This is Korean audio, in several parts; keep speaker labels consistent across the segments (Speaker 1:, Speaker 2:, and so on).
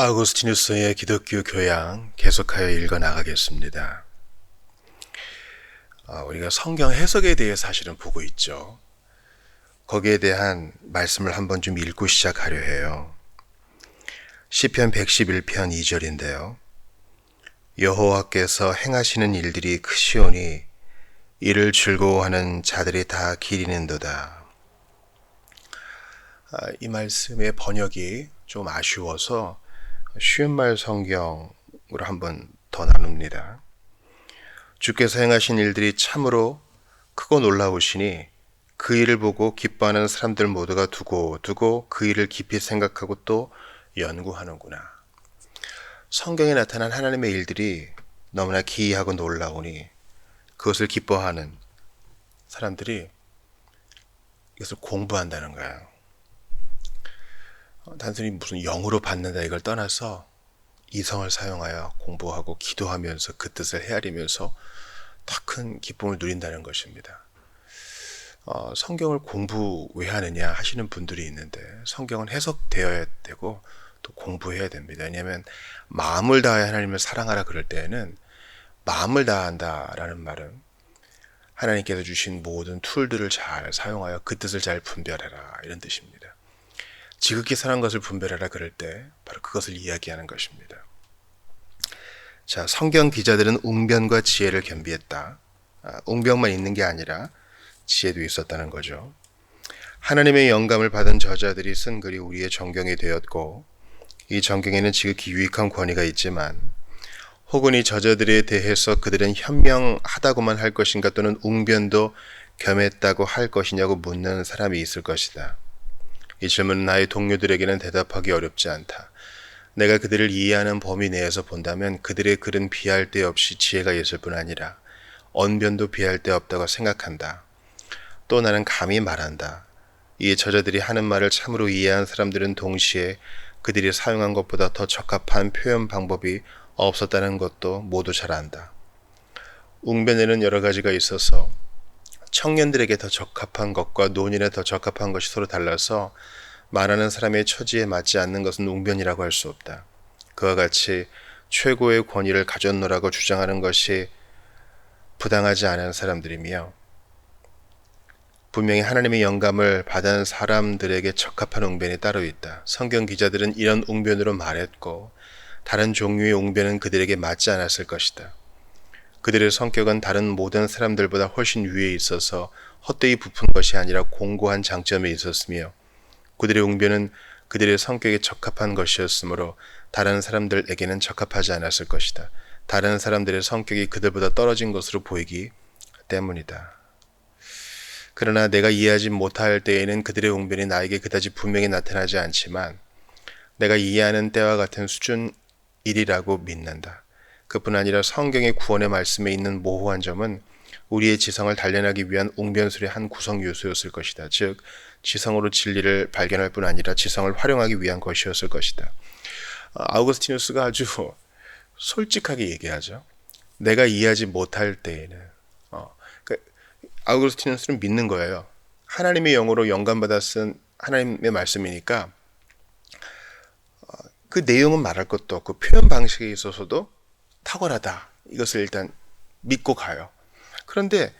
Speaker 1: 아우구스티누스의 기독교 교양 계속하여 읽어 나가겠습니다. 우리가 성경 해석에 대해 사실은 보고 있죠. 거기에 대한 말씀을 한번 좀 읽고 시작하려 해요. 시편 111편 2절인데요. 여호와께서 행하시는 일들이 크시오니 이를 즐거워하는 자들이 다 기리는도다. 이 말씀의 번역이 좀 아쉬워서 쉬운 말 성경으로 한번 더 나눕니다. 주께서 행하신 일들이 참으로 크고 놀라우시니 그 일을 보고 기뻐하는 사람들 모두가 두고 그 일을 깊이 생각하고 또 연구하는구나. 성경에 나타난 하나님의 일들이 너무나 기이하고 놀라우니 그것을 기뻐하는 사람들이 이것을 공부한다는 거예요. 단순히 무슨 영으로 받는다 이걸 떠나서 이성을 사용하여 공부하고 기도하면서 그 뜻을 헤아리면서 더 큰 기쁨을 누린다는 것입니다. 성경을 공부 왜 하느냐 하시는 분들이 있는데 성경은 해석되어야 되고 또 공부해야 됩니다. 왜냐하면 마음을 다하여 하나님을 사랑하라 그럴 때에는 마음을 다한다라는 말은 하나님께서 주신 모든 툴들을 잘 사용하여 그 뜻을 잘 분별해라 이런 뜻입니다. 지극히 선한 것을 분별하라 그럴 때 바로 그것을 이야기하는 것입니다. 자, 성경 기자들은 웅변과 지혜를 겸비했다. 웅변만 있는 게 아니라 지혜도 있었다는 거죠. 하나님의 영감을 받은 저자들이 쓴 글이 우리의 정경이 되었고 이 정경에는 지극히 유익한 권위가 있지만 혹은 이 저자들에 대해서 그들은 현명하다고만 할 것인가 또는 웅변도 겸했다고 할 것이냐고 묻는 사람이 있을 것이다. 이 질문은 나의 동료들에게는 대답하기 어렵지 않다. 내가 그들을 이해하는 범위 내에서 본다면 그들의 글은 비할 데 없이 지혜가 있을 뿐 아니라 언변도 비할 데 없다고 생각한다. 또 나는 감히 말한다. 이 저자들이 하는 말을 참으로 이해한 사람들은 동시에 그들이 사용한 것보다 더 적합한 표현 방법이 없었다는 것도 모두 잘 안다. 웅변에는 여러 가지가 있어서 청년들에게 더 적합한 것과 노인에 더 적합한 것이 서로 달라서 말하는 사람의 처지에 맞지 않는 것은 웅변이라고 할 수 없다. 그와 같이 최고의 권위를 가졌노라고 주장하는 것이 부당하지 않은 사람들이며 분명히 하나님의 영감을 받은 사람들에게 적합한 웅변이 따로 있다. 성경 기자들은 이런 웅변으로 말했고 다른 종류의 웅변은 그들에게 맞지 않았을 것이다. 그들의 성격은 다른 모든 사람들보다 훨씬 위에 있어서 헛되이 부푼 것이 아니라 공고한 장점이 있었으며 그들의 웅변은 그들의 성격에 적합한 것이었으므로 다른 사람들에게는 적합하지 않았을 것이다. 다른 사람들의 성격이 그들보다 떨어진 것으로 보이기 때문이다. 그러나 내가 이해하지 못할 때에는 그들의 웅변이 나에게 그다지 분명히 나타나지 않지만 내가 이해하는 때와 같은 수준이라고 믿는다. 그뿐 아니라 성경의 구원의 말씀에 있는 모호한 점은 우리의 지성을 단련하기 위한 웅변술의 한 구성 요소였을 것이다. 즉 지성으로 진리를 발견할 뿐 아니라 지성을 활용하기 위한 것이었을 것이다. 아우구스티누스가 아주 솔직하게 얘기하죠. 내가 이해하지 못할 때에는 아우구스티누스는 믿는 거예요. 하나님의 영으로 영감받아 쓴 하나님의 말씀이니까 그 내용은 말할 것도 없고 표현 방식에 있어서도 탁월하다. 이것을 일단 믿고 가요. 그런데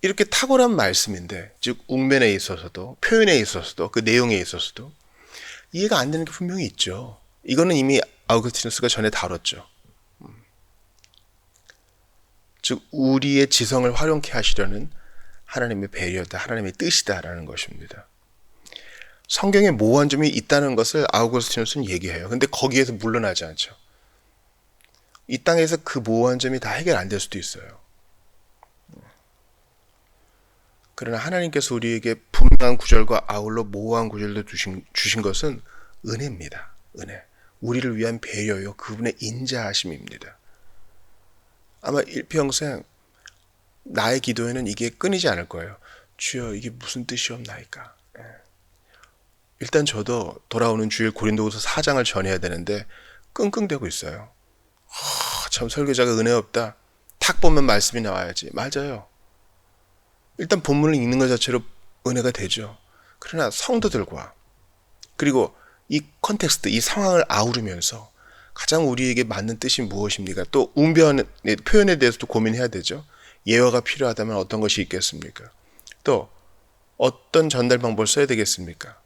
Speaker 1: 이렇게 탁월한 말씀인데 즉 웅변에 있어서도 표현에 있어서도 그 내용에 있어서도 이해가 안 되는 게 분명히 있죠. 이거는 이미 아우구스티누스가 전에 다뤘죠. 즉 우리의 지성을 활용케 하시려는 하나님의 배려다, 하나님의 뜻이다라는 것입니다. 성경에 모호한 점이 있다는 것을 아우구스티누스는 얘기해요. 근데 거기에서 물러나지 않죠. 이 땅에서 그 모호한 점이 다 해결 안 될 수도 있어요. 그러나 하나님께서 우리에게 분명한 구절과 아울러 모호한 구절도 주신 것은 은혜입니다. 은혜. 우리를 위한 배려요. 그분의 인자하심입니다. 아마 일평생 나의 기도에는 이게 끊이지 않을 거예요. 주여 이게 무슨 뜻이옵나이까. 일단 저도 돌아오는 주일 고린도후서 4장을 전해야 되는데 끙끙대고 있어요. 참 설교자가 은혜 없다. 탁 보면 말씀이 나와야지. 맞아요. 일단 본문을 읽는 것 자체로 은혜가 되죠. 그러나 성도들과 그리고 이 컨텍스트, 이 상황을 아우르면서 가장 우리에게 맞는 뜻이 무엇입니까? 또 웅변의 표현에 대해서도 고민해야 되죠. 예화가 필요하다면 어떤 것이 있겠습니까? 또 어떤 전달 방법을 써야 되겠습니까?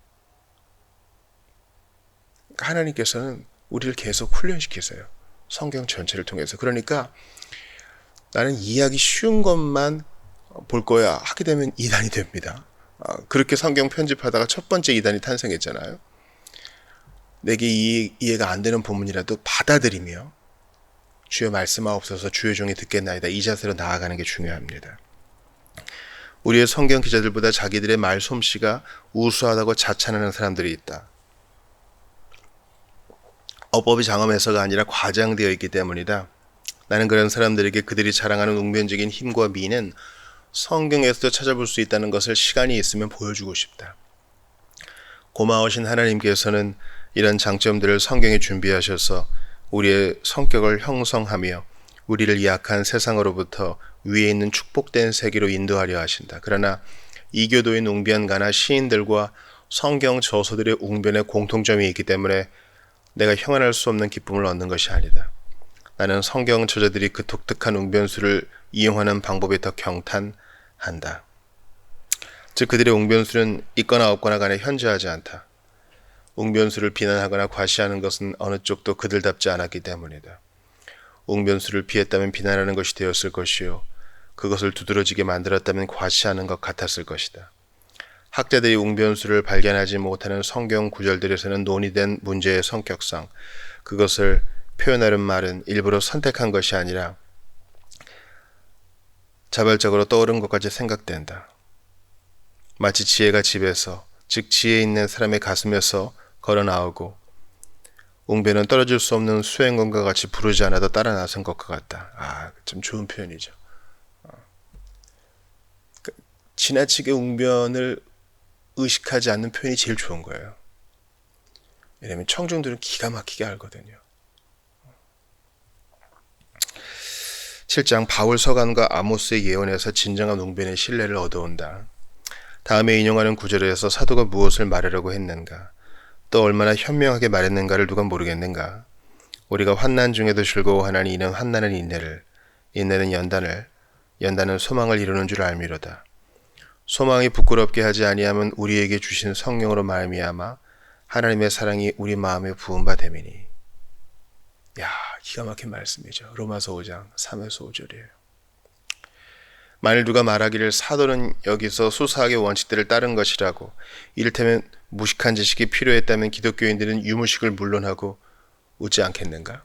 Speaker 1: 하나님께서는 우리를 계속 훈련시키세요. 성경 전체를 통해서. 그러니까 나는 이해하기 쉬운 것만 볼 거야 하게 되면 이단이 됩니다. 그렇게 성경 편집하다가 첫 번째 이단이 탄생했잖아요. 내게 이해가 안 되는 본문이라도 받아들이며 주여 말씀하옵소서 주의 종이 듣겠나이다. 이 자세로 나아가는 게 중요합니다. 우리의 성경 기자들보다 자기들의 말 솜씨가 우수하다고 자찬하는 사람들이 있다. 어법이 장엄해서가 아니라 과장되어 있기 때문이다. 나는 그런 사람들에게 그들이 자랑하는 웅변적인 힘과 미는 성경에서도 찾아볼 수 있다는 것을 시간이 있으면 보여주고 싶다. 고마우신 하나님께서는 이런 장점들을 성경에 준비하셔서 우리의 성격을 형성하며 우리를 약한 세상으로부터 위에 있는 축복된 세계로 인도하려 하신다. 그러나 이교도인 웅변가나 시인들과 성경 저서들의 웅변에 공통점이 있기 때문에 내가 형언할 수 없는 기쁨을 얻는 것이 아니다. 나는 성경 저자들이 그 독특한 웅변수를 이용하는 방법이 더 경탄한다. 즉 그들의 웅변수는 있거나 없거나 간에 현저하지 않다. 웅변수를 비난하거나 과시하는 것은 어느 쪽도 그들답지 않았기 때문이다. 웅변수를 피했다면 비난하는 것이 되었을 것이요 그것을 두드러지게 만들었다면 과시하는 것 같았을 것이다. 학자들이 웅변수를 발견하지 못하는 성경 구절들에서는 논의된 문제의 성격상 그것을 표현하는 말은 일부러 선택한 것이 아니라 자발적으로 떠오른 것까지 생각된다. 마치 지혜가 집에서, 즉 지혜 있는 사람의 가슴에서 걸어 나오고 웅변은 떨어질 수 없는 수행원과 같이 부르지 않아도 따라 나선 것과 같다. 참 좋은 표현이죠. 지나치게 웅변을 의식하지 않는 표현이 제일 좋은 거예요. 왜냐면 청중들은 기가 막히게 알거든요. 7장 바울 서간과 아모스의 예언에서 진정한 웅변의 신뢰를 얻어온다. 다음에 인용하는 구절에서 사도가 무엇을 말하려고 했는가, 또 얼마나 현명하게 말했는가를 누가 모르겠는가. 우리가 환난 중에도 즐거워하나니 이는 환난은 인내를, 인내는 연단을, 연단은 소망을 이루는 줄 알미로다. 소망이 부끄럽게 하지 아니하면 우리에게 주신 성령으로 말미암아 하나님의 사랑이 우리 마음에 부은 바 됨이니. 기가 막힌 말씀이죠. 로마서 5장 3에서 5절이에요. 만일 누가 말하기를 사도는 여기서 수사학의 원칙들을 따른 것이라고, 이를테면 무식한 지식이 필요했다면 기독교인들은 유무식을 물론하고 웃지 않겠는가?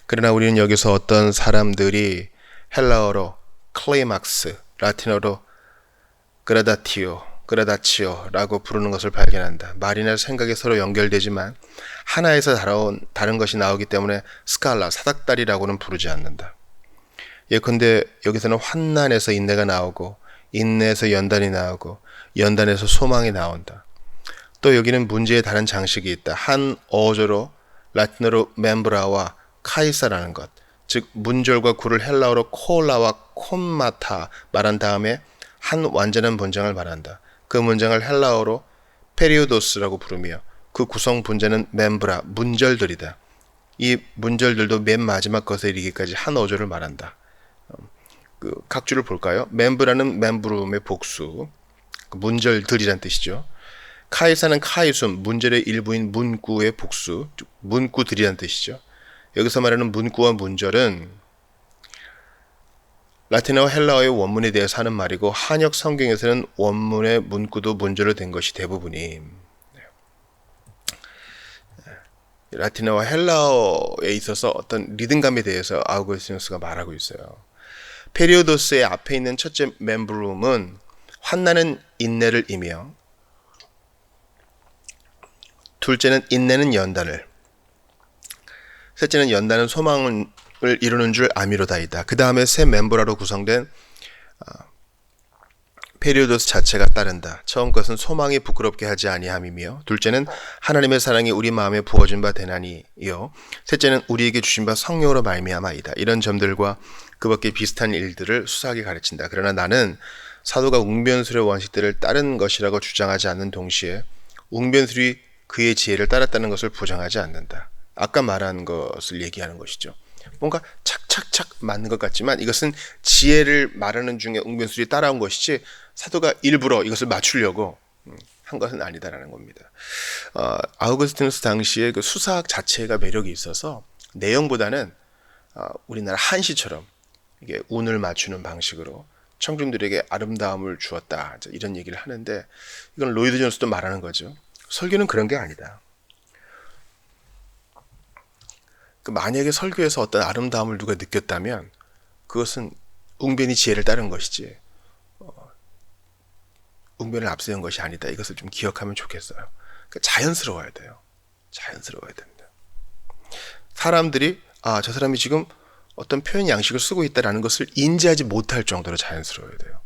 Speaker 1: 그러나 우리는 여기서 어떤 사람들이 헬라어로 클레이막스, 라틴어로 그라다치오라고 부르는 것을 발견한다. 말이나 생각이 서로 연결되지만 하나에서 다른 것이 나오기 때문에 스칼라, 사닥다리라고는 부르지 않는다. 예컨대 여기서는 환난에서 인내가 나오고, 인내에서 연단이 나오고, 연단에서 소망이 나온다. 또 여기는 문제의 다른 장식이 있다. 한 어조로 라틴어로 멤브라와 카이사라는 것, 즉 문절과 구를 헬라어로 콜라와 콤마타 말한 다음에 한 완전한 문장을 말한다. 그 문장을 헬라어로 페리오도스라고 부르며 그 구성 분자는 멤브라, 문절들이다. 이 문절들도 맨 마지막 것에 이르기까지 한 어조를 말한다. 각 줄을 볼까요? 멤브라는 멤브룸의 복수, 문절들이란 뜻이죠. 카이사는 카이숨, 문절의 일부인 문구의 복수, 문구들이란 뜻이죠. 여기서 말하는 문구와 문절은 라틴어와 헬라어의 원문에 대해서 하는 말이고, 한역 성경에서는 원문의 문구도 문절로 된 것이 대부분임. 라틴어와 헬라어에 있어서 어떤 리듬감에 대해서 아우구스티누스가 말하고 있어요. 페리오도스의 앞에 있는 첫째 멤브룸은 환난은 인내를 이며, 둘째는 인내는 연단을, 셋째는 연단은 소망을 이루는 줄 아미로다이다. 그 다음에 세 멤브라로 구성된 페리오도스 자체가 따른다. 처음 것은 소망이 부끄럽게 하지 아니함이며, 둘째는 하나님의 사랑이 우리 마음에 부어진 바 되나니요, 셋째는 우리에게 주신 바 성령으로 말미암아이다. 이런 점들과 그 밖에 비슷한 일들을 수사하게 가르친다. 그러나 나는 사도가 웅변술의 원칙들을 따른 것이라고 주장하지 않는 동시에 웅변술이 그의 지혜를 따랐다는 것을 보장하지 않는다. 아까 말한 것을 얘기하는 것이죠. 뭔가 착착착 맞는 것 같지만 이것은 지혜를 말하는 중에 웅변술이 따라온 것이지 사도가 일부러 이것을 맞추려고 한 것은 아니다라는 겁니다. 아우구스티누스 당시에 그 수사학 자체가 매력이 있어서 내용보다는 우리나라 한시처럼 이게 운을 맞추는 방식으로 청중들에게 아름다움을 주었다 이런 얘기를 하는데 이건 로이드 존스도 말하는 거죠. 설교는 그런 게 아니다. 만약에 설교에서 어떤 아름다움을 누가 느꼈다면 그것은 웅변이 지혜를 따른 것이지 웅변을 앞세운 것이 아니다. 이것을 좀 기억하면 좋겠어요. 그러니까 자연스러워야 돼요. 자연스러워야 됩니다. 사람들이 저 사람이 지금 어떤 표현 양식을 쓰고 있다는 것을 인지하지 못할 정도로 자연스러워야 돼요.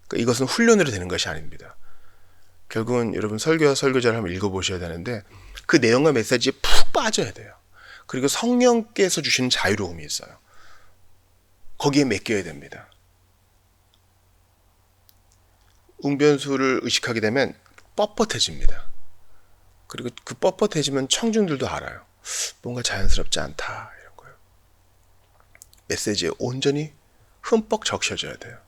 Speaker 1: 그러니까 이것은 훈련으로 되는 것이 아닙니다. 결국은 여러분 설교와 설교자를 한번 읽어보셔야 되는데 그 내용과 메시지에 푹 빠져야 돼요. 그리고 성령께서 주시는 자유로움이 있어요. 거기에 맡겨야 됩니다. 웅변수를 의식하게 되면 뻣뻣해집니다. 그리고 그 뻣뻣해지면 청중들도 알아요. 뭔가 자연스럽지 않다 이런 거예요. 메시지에 온전히 흠뻑 적셔져야 돼요.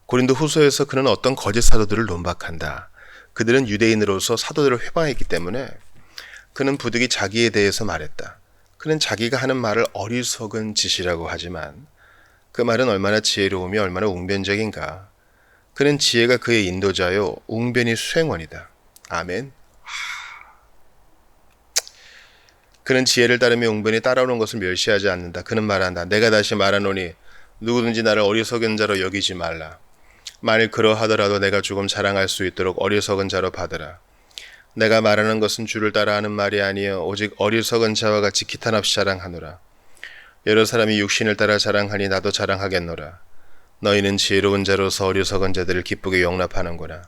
Speaker 1: 고린도 후서에서 그는 어떤 거짓 사도들을 논박한다. 그들은 유대인으로서 사도들을 회방했기 때문에 그는 부득이 자기에 대해서 말했다. 그는 자기가 하는 말을 어리석은 짓이라고 하지만 그 말은 얼마나 지혜로우며 얼마나 웅변적인가. 그는 지혜가 그의 인도자요 웅변이 수행원이다. 아멘. 그는 지혜를 따르며 웅변이 따라오는 것을 멸시하지 않는다. 그는 말한다. 내가 다시 말하노니 누구든지 나를 어리석은 자로 여기지 말라. 만일 그러하더라도 내가 조금 자랑할 수 있도록 어리석은 자로 받으라. 내가 말하는 것은 주를 따라 하는 말이 아니요 오직 어리석은 자와 같이 기탄없이 자랑하노라. 여러 사람이 육신을 따라 자랑하니 나도 자랑하겠노라. 너희는 지혜로운 자로서 어리석은 자들을 기쁘게 용납하는구나.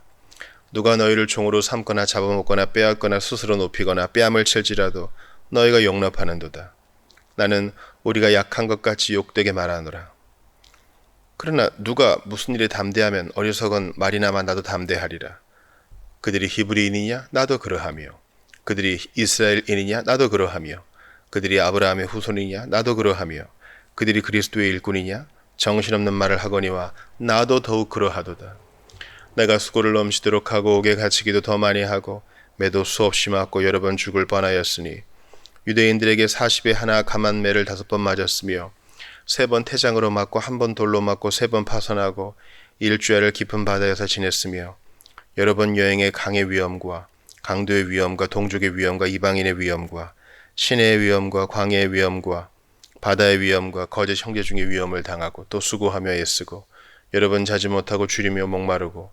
Speaker 1: 누가 너희를 종으로 삼거나 잡아먹거나 빼앗거나 스스로 높이거나 뺨을 칠지라도 너희가 용납하는도다. 나는 우리가 약한 것 같이 욕되게 말하노라. 그러나 누가 무슨 일에 담대하면 어리석은 말이나마 나도 담대하리라. 그들이 히브리인이냐? 나도 그러하며. 그들이 이스라엘인이냐? 나도 그러하며. 그들이 아브라함의 후손이냐? 나도 그러하며. 그들이 그리스도의 일꾼이냐? 정신없는 말을 하거니와 나도 더욱 그러하도다. 내가 수고를 넘치도록 하고 옥에 갇히기도 더 많이 하고 매도 수없이 맞고 여러 번 죽을 뻔하였으니 유대인들에게 40에 하나 감한 매를 5번 맞았으며 3번 태장으로 맞고 1번 돌로 맞고 3번 파선하고 일주일을 깊은 바다에서 지냈으며 여러 번 여행의 강의 위험과 강도의 위험과 동족의 위험과 이방인의 위험과 시내의 위험과 광야의 위험과 바다의 위험과 거짓 형제 중의 위험을 당하고 또 수고하며 애쓰고 여러 번 자지 못하고 줄이며 목마르고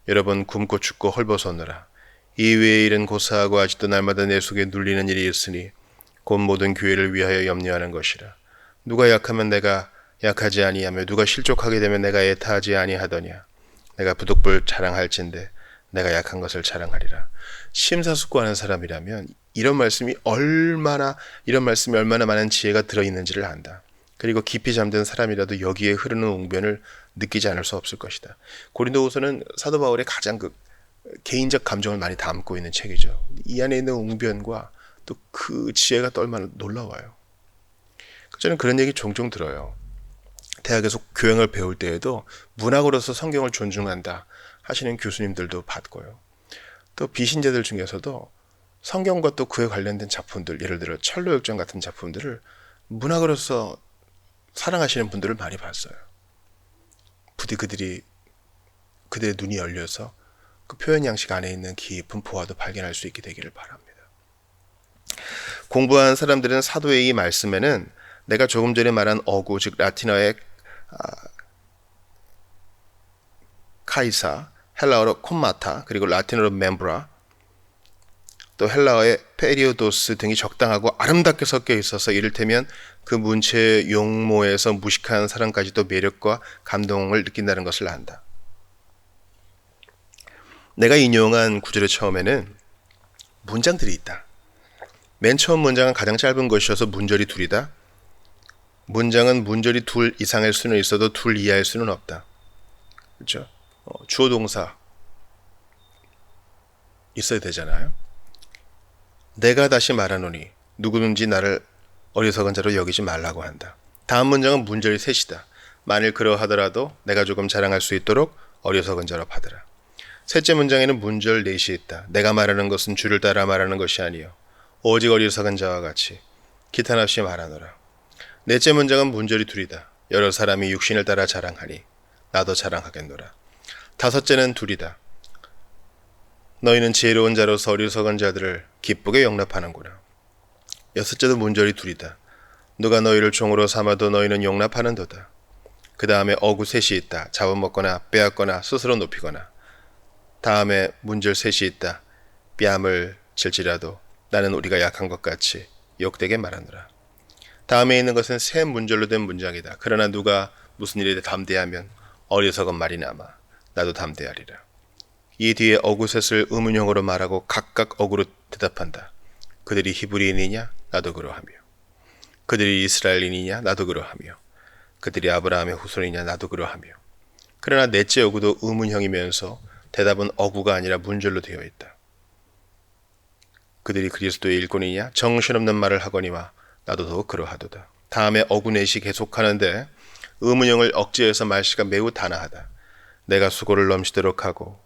Speaker 1: 여러 번 굶고 춥고 헐벗었노라. 이 외의 일은 고사하고 아직도 날마다 내 속에 눌리는 일이 있으니 곧 모든 교회를 위하여 염려하는 것이라. 누가 약하면 내가 약하지 아니하며 누가 실족하게 되면 내가 애타하지 아니하더냐. 내가 부득불 자랑할진대 내가 약한 것을 자랑하리라. 심사숙고하는 사람이라면 이런 말씀이 얼마나 많은 지혜가 들어있는지를 안다. 그리고 깊이 잠든 사람이라도 여기에 흐르는 웅변을 느끼지 않을 수 없을 것이다. 고린도후서는 사도 바울의 가장 개인적 감정을 많이 담고 있는 책이죠. 이 안에 있는 웅변과 또 그 지혜가 또 얼마나 놀라워요. 저는 그런 얘기 종종 들어요. 대학에서 교양을 배울 때에도 문학으로서 성경을 존중한다 하시는 교수님들도 봤고요. 또 비신자들 중에서도 성경과 또 그에 관련된 작품들, 예를 들어 철로역정 같은 작품들을 문학으로서 사랑하시는 분들을 많이 봤어요. 부디 그들의 눈이 열려서 그 표현 양식 안에 있는 깊은 보화도 발견할 수 있게 되기를 바랍니다. 공부한 사람들은 사도의 이 말씀에는 내가 조금 전에 말한 어구, 즉 라틴어의 카이사, 헬라어로 콤마타, 그리고 라틴어로 멤브라, 또 헬라어의 페리오도스 등이 적당하고 아름답게 섞여 있어서 이를테면 그 문체의 용모에서 무식한 사람까지도 매력과 감동을 느낀다는 것을 안다. 내가 인용한 구절의 처음에는 문장들이 있다. 맨 처음 문장은 가장 짧은 것이어서 문절이 둘이다. 문장은 문절이 둘 이상일 수는 있어도 둘 이하일 수는 없다. 그렇죠? 주어 동사 있어야 되잖아요. 내가 다시 말하노니 누구든지 나를 어리석은 자로 여기지 말라고 한다. 다음 문장은 문절이 셋이다. 만일 그러하더라도 내가 조금 자랑할 수 있도록 어리석은 자로 받으라. 셋째 문장에는 문절 넷이 있다. 내가 말하는 것은 주를 따라 말하는 것이 아니요 오직 어리석은 자와 같이 기탄 없이 말하노라. 넷째 문장은 문절이 둘이다. 여러 사람이 육신을 따라 자랑하니 나도 자랑하겠노라. 다섯째는 둘이다. 너희는 지혜로운 자로서 어리석은 자들을 기쁘게 용납하는구나. 여섯째도 문절이 둘이다. 누가 너희를 종으로 삼아도 너희는 용납하는도다. 그 다음에 어구 셋이 있다. 잡아먹거나 빼앗거나 스스로 높이거나. 다음에 문절 셋이 있다. 뺨을 질지라도 나는 우리가 약한 것 같이 욕되게 말하노라. 다음에 있는 것은 세 문절로 된 문장이다. 그러나 누가 무슨 일에 담대하면 어리석은 말이 남아 나도 담대하리라. 이 뒤에 어구셋을 의문형으로 말하고 각각 어구로 대답한다. 그들이 히브리인이냐? 나도 그러하며. 그들이 이스라엘인이냐? 나도 그러하며. 그들이 아브라함의 후손이냐? 나도 그러하며. 그러나 넷째 어구도 의문형이면서 대답은 어구가 아니라 문절로 되어 있다. 그들이 그리스도의 일꾼이냐? 정신없는 말을 하거니와 나도 더욱 그러하도다. 다음에 어구 넷이 계속하는데 의문형을 억제해서 말씨가 매우 단아하다. 내가 수고를 넘치도록 하고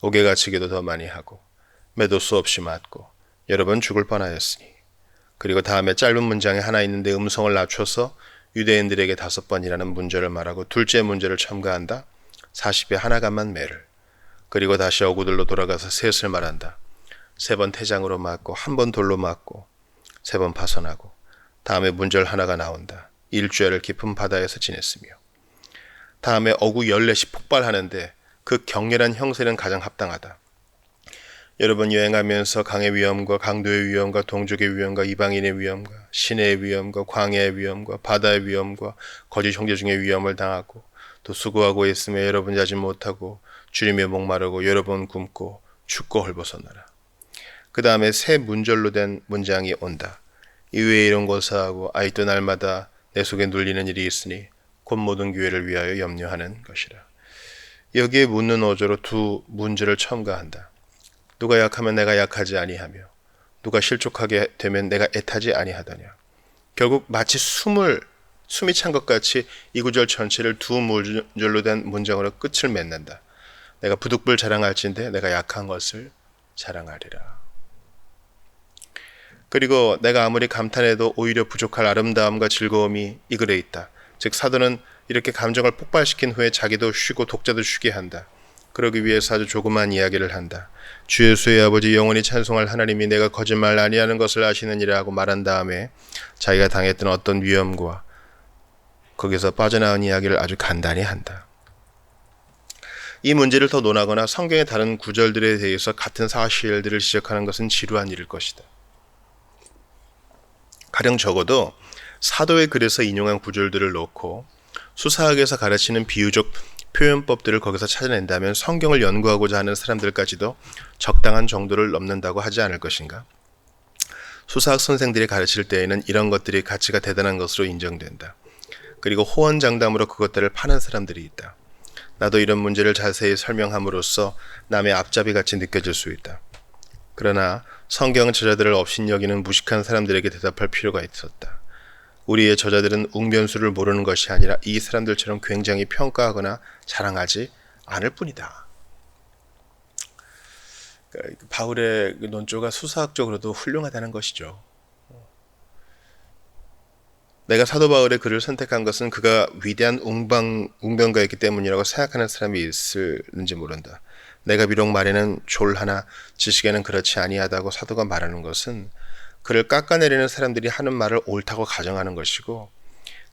Speaker 1: 옥에 갇히기도 더 많이 하고 매도 수없이 맞고 여러 번 죽을 뻔하였으니. 그리고 다음에 짧은 문장에 하나 있는데 음성을 낮춰서 유대인들에게 5번이라는 문절을 말하고 둘째 문절을 첨가한다. 40에 하나간만 매를. 그리고 다시 어구들로 돌아가서 셋을 말한다. 3번 태장으로 맞고 1번 돌로 맞고 3번 파손하고 다음에 문절 하나가 나온다. 일주일을 깊은 바다에서 지냈으며. 다음에 어구 14이 폭발하는데 그 격렬한 형세는 가장 합당하다. 여러분 여행하면서 강의 위험과 강도의 위험과 동족의 위험과 이방인의 위험과 시내의 위험과 광야의 위험과 바다의 위험과 거짓 형제 중의 위험을 당하고 또 수고하고 있으며 여러분 자지 못하고 주님의 목마르고 여러 번 굶고 춥고 헐벗었노라. 그 다음에 새 문절로 된 문장이 온다. 이외에 이런 고사하고 아직도 날마다 내 속에 눌리는 일이 있으니 곧 모든 교회를 위하여 염려하는 것이라. 여기에 묻는 어조로 두 문절을 첨가한다. 누가 약하면 내가 약하지 아니하며 누가 실족하게 되면 내가 애타지 아니하더냐. 결국 마치 숨이 찬 것 같이 이 구절 전체를 두 문절로 된 문장으로 끝을 맺는다. 내가 부득불 자랑할진대 내가 약한 것을 자랑하리라. 그리고 내가 아무리 감탄해도 오히려 부족할 아름다움과 즐거움이 이 글에 있다. 즉 사도는 이렇게 감정을 폭발시킨 후에 자기도 쉬고 독자도 쉬게 한다. 그러기 위해서 아주 조그만 이야기를 한다. 주 예수의 아버지 영원히 찬송할 하나님이 내가 거짓말 아니하는 것을 아시느니라 하고 말한 다음에 자기가 당했던 어떤 위험과 거기서 빠져나온 이야기를 아주 간단히 한다. 이 문제를 더 논하거나 성경의 다른 구절들에 대해서 같은 사실들을 지적하는 것은 지루한 일일 것이다. 가령 적어도 사도의 글에서 인용한 구절들을 놓고 수사학에서 가르치는 비유적 표현법들을 거기서 찾아낸다면 성경을 연구하고자 하는 사람들까지도 적당한 정도를 넘는다고 하지 않을 것인가? 수사학 선생들이 가르칠 때에는 이런 것들이 가치가 대단한 것으로 인정된다. 그리고 호언장담으로 그것들을 파는 사람들이 있다. 나도 이런 문제를 자세히 설명함으로써 남의 앞잡이같이 느껴질 수 있다. 그러나 성경 저자들을 업신여기는 무식한 사람들에게 대답할 필요가 있었다. 우리의 저자들은 웅변수를 모르는 것이 아니라 이 사람들처럼 굉장히 평가하거나 자랑하지 않을 뿐이다. 그러니까 바울의 논조가 수사학적으로도 훌륭하다는 것이죠. 내가 사도 바울의 글을 선택한 것은 그가 위대한 웅변가였기 때문이라고 생각하는 사람이 있을는지 모른다. 내가 비록 말에는 졸하나 지식에는 그렇지 아니하다고 사도가 말하는 것은 그를 깎아내리는 사람들이 하는 말을 옳다고 가정하는 것이고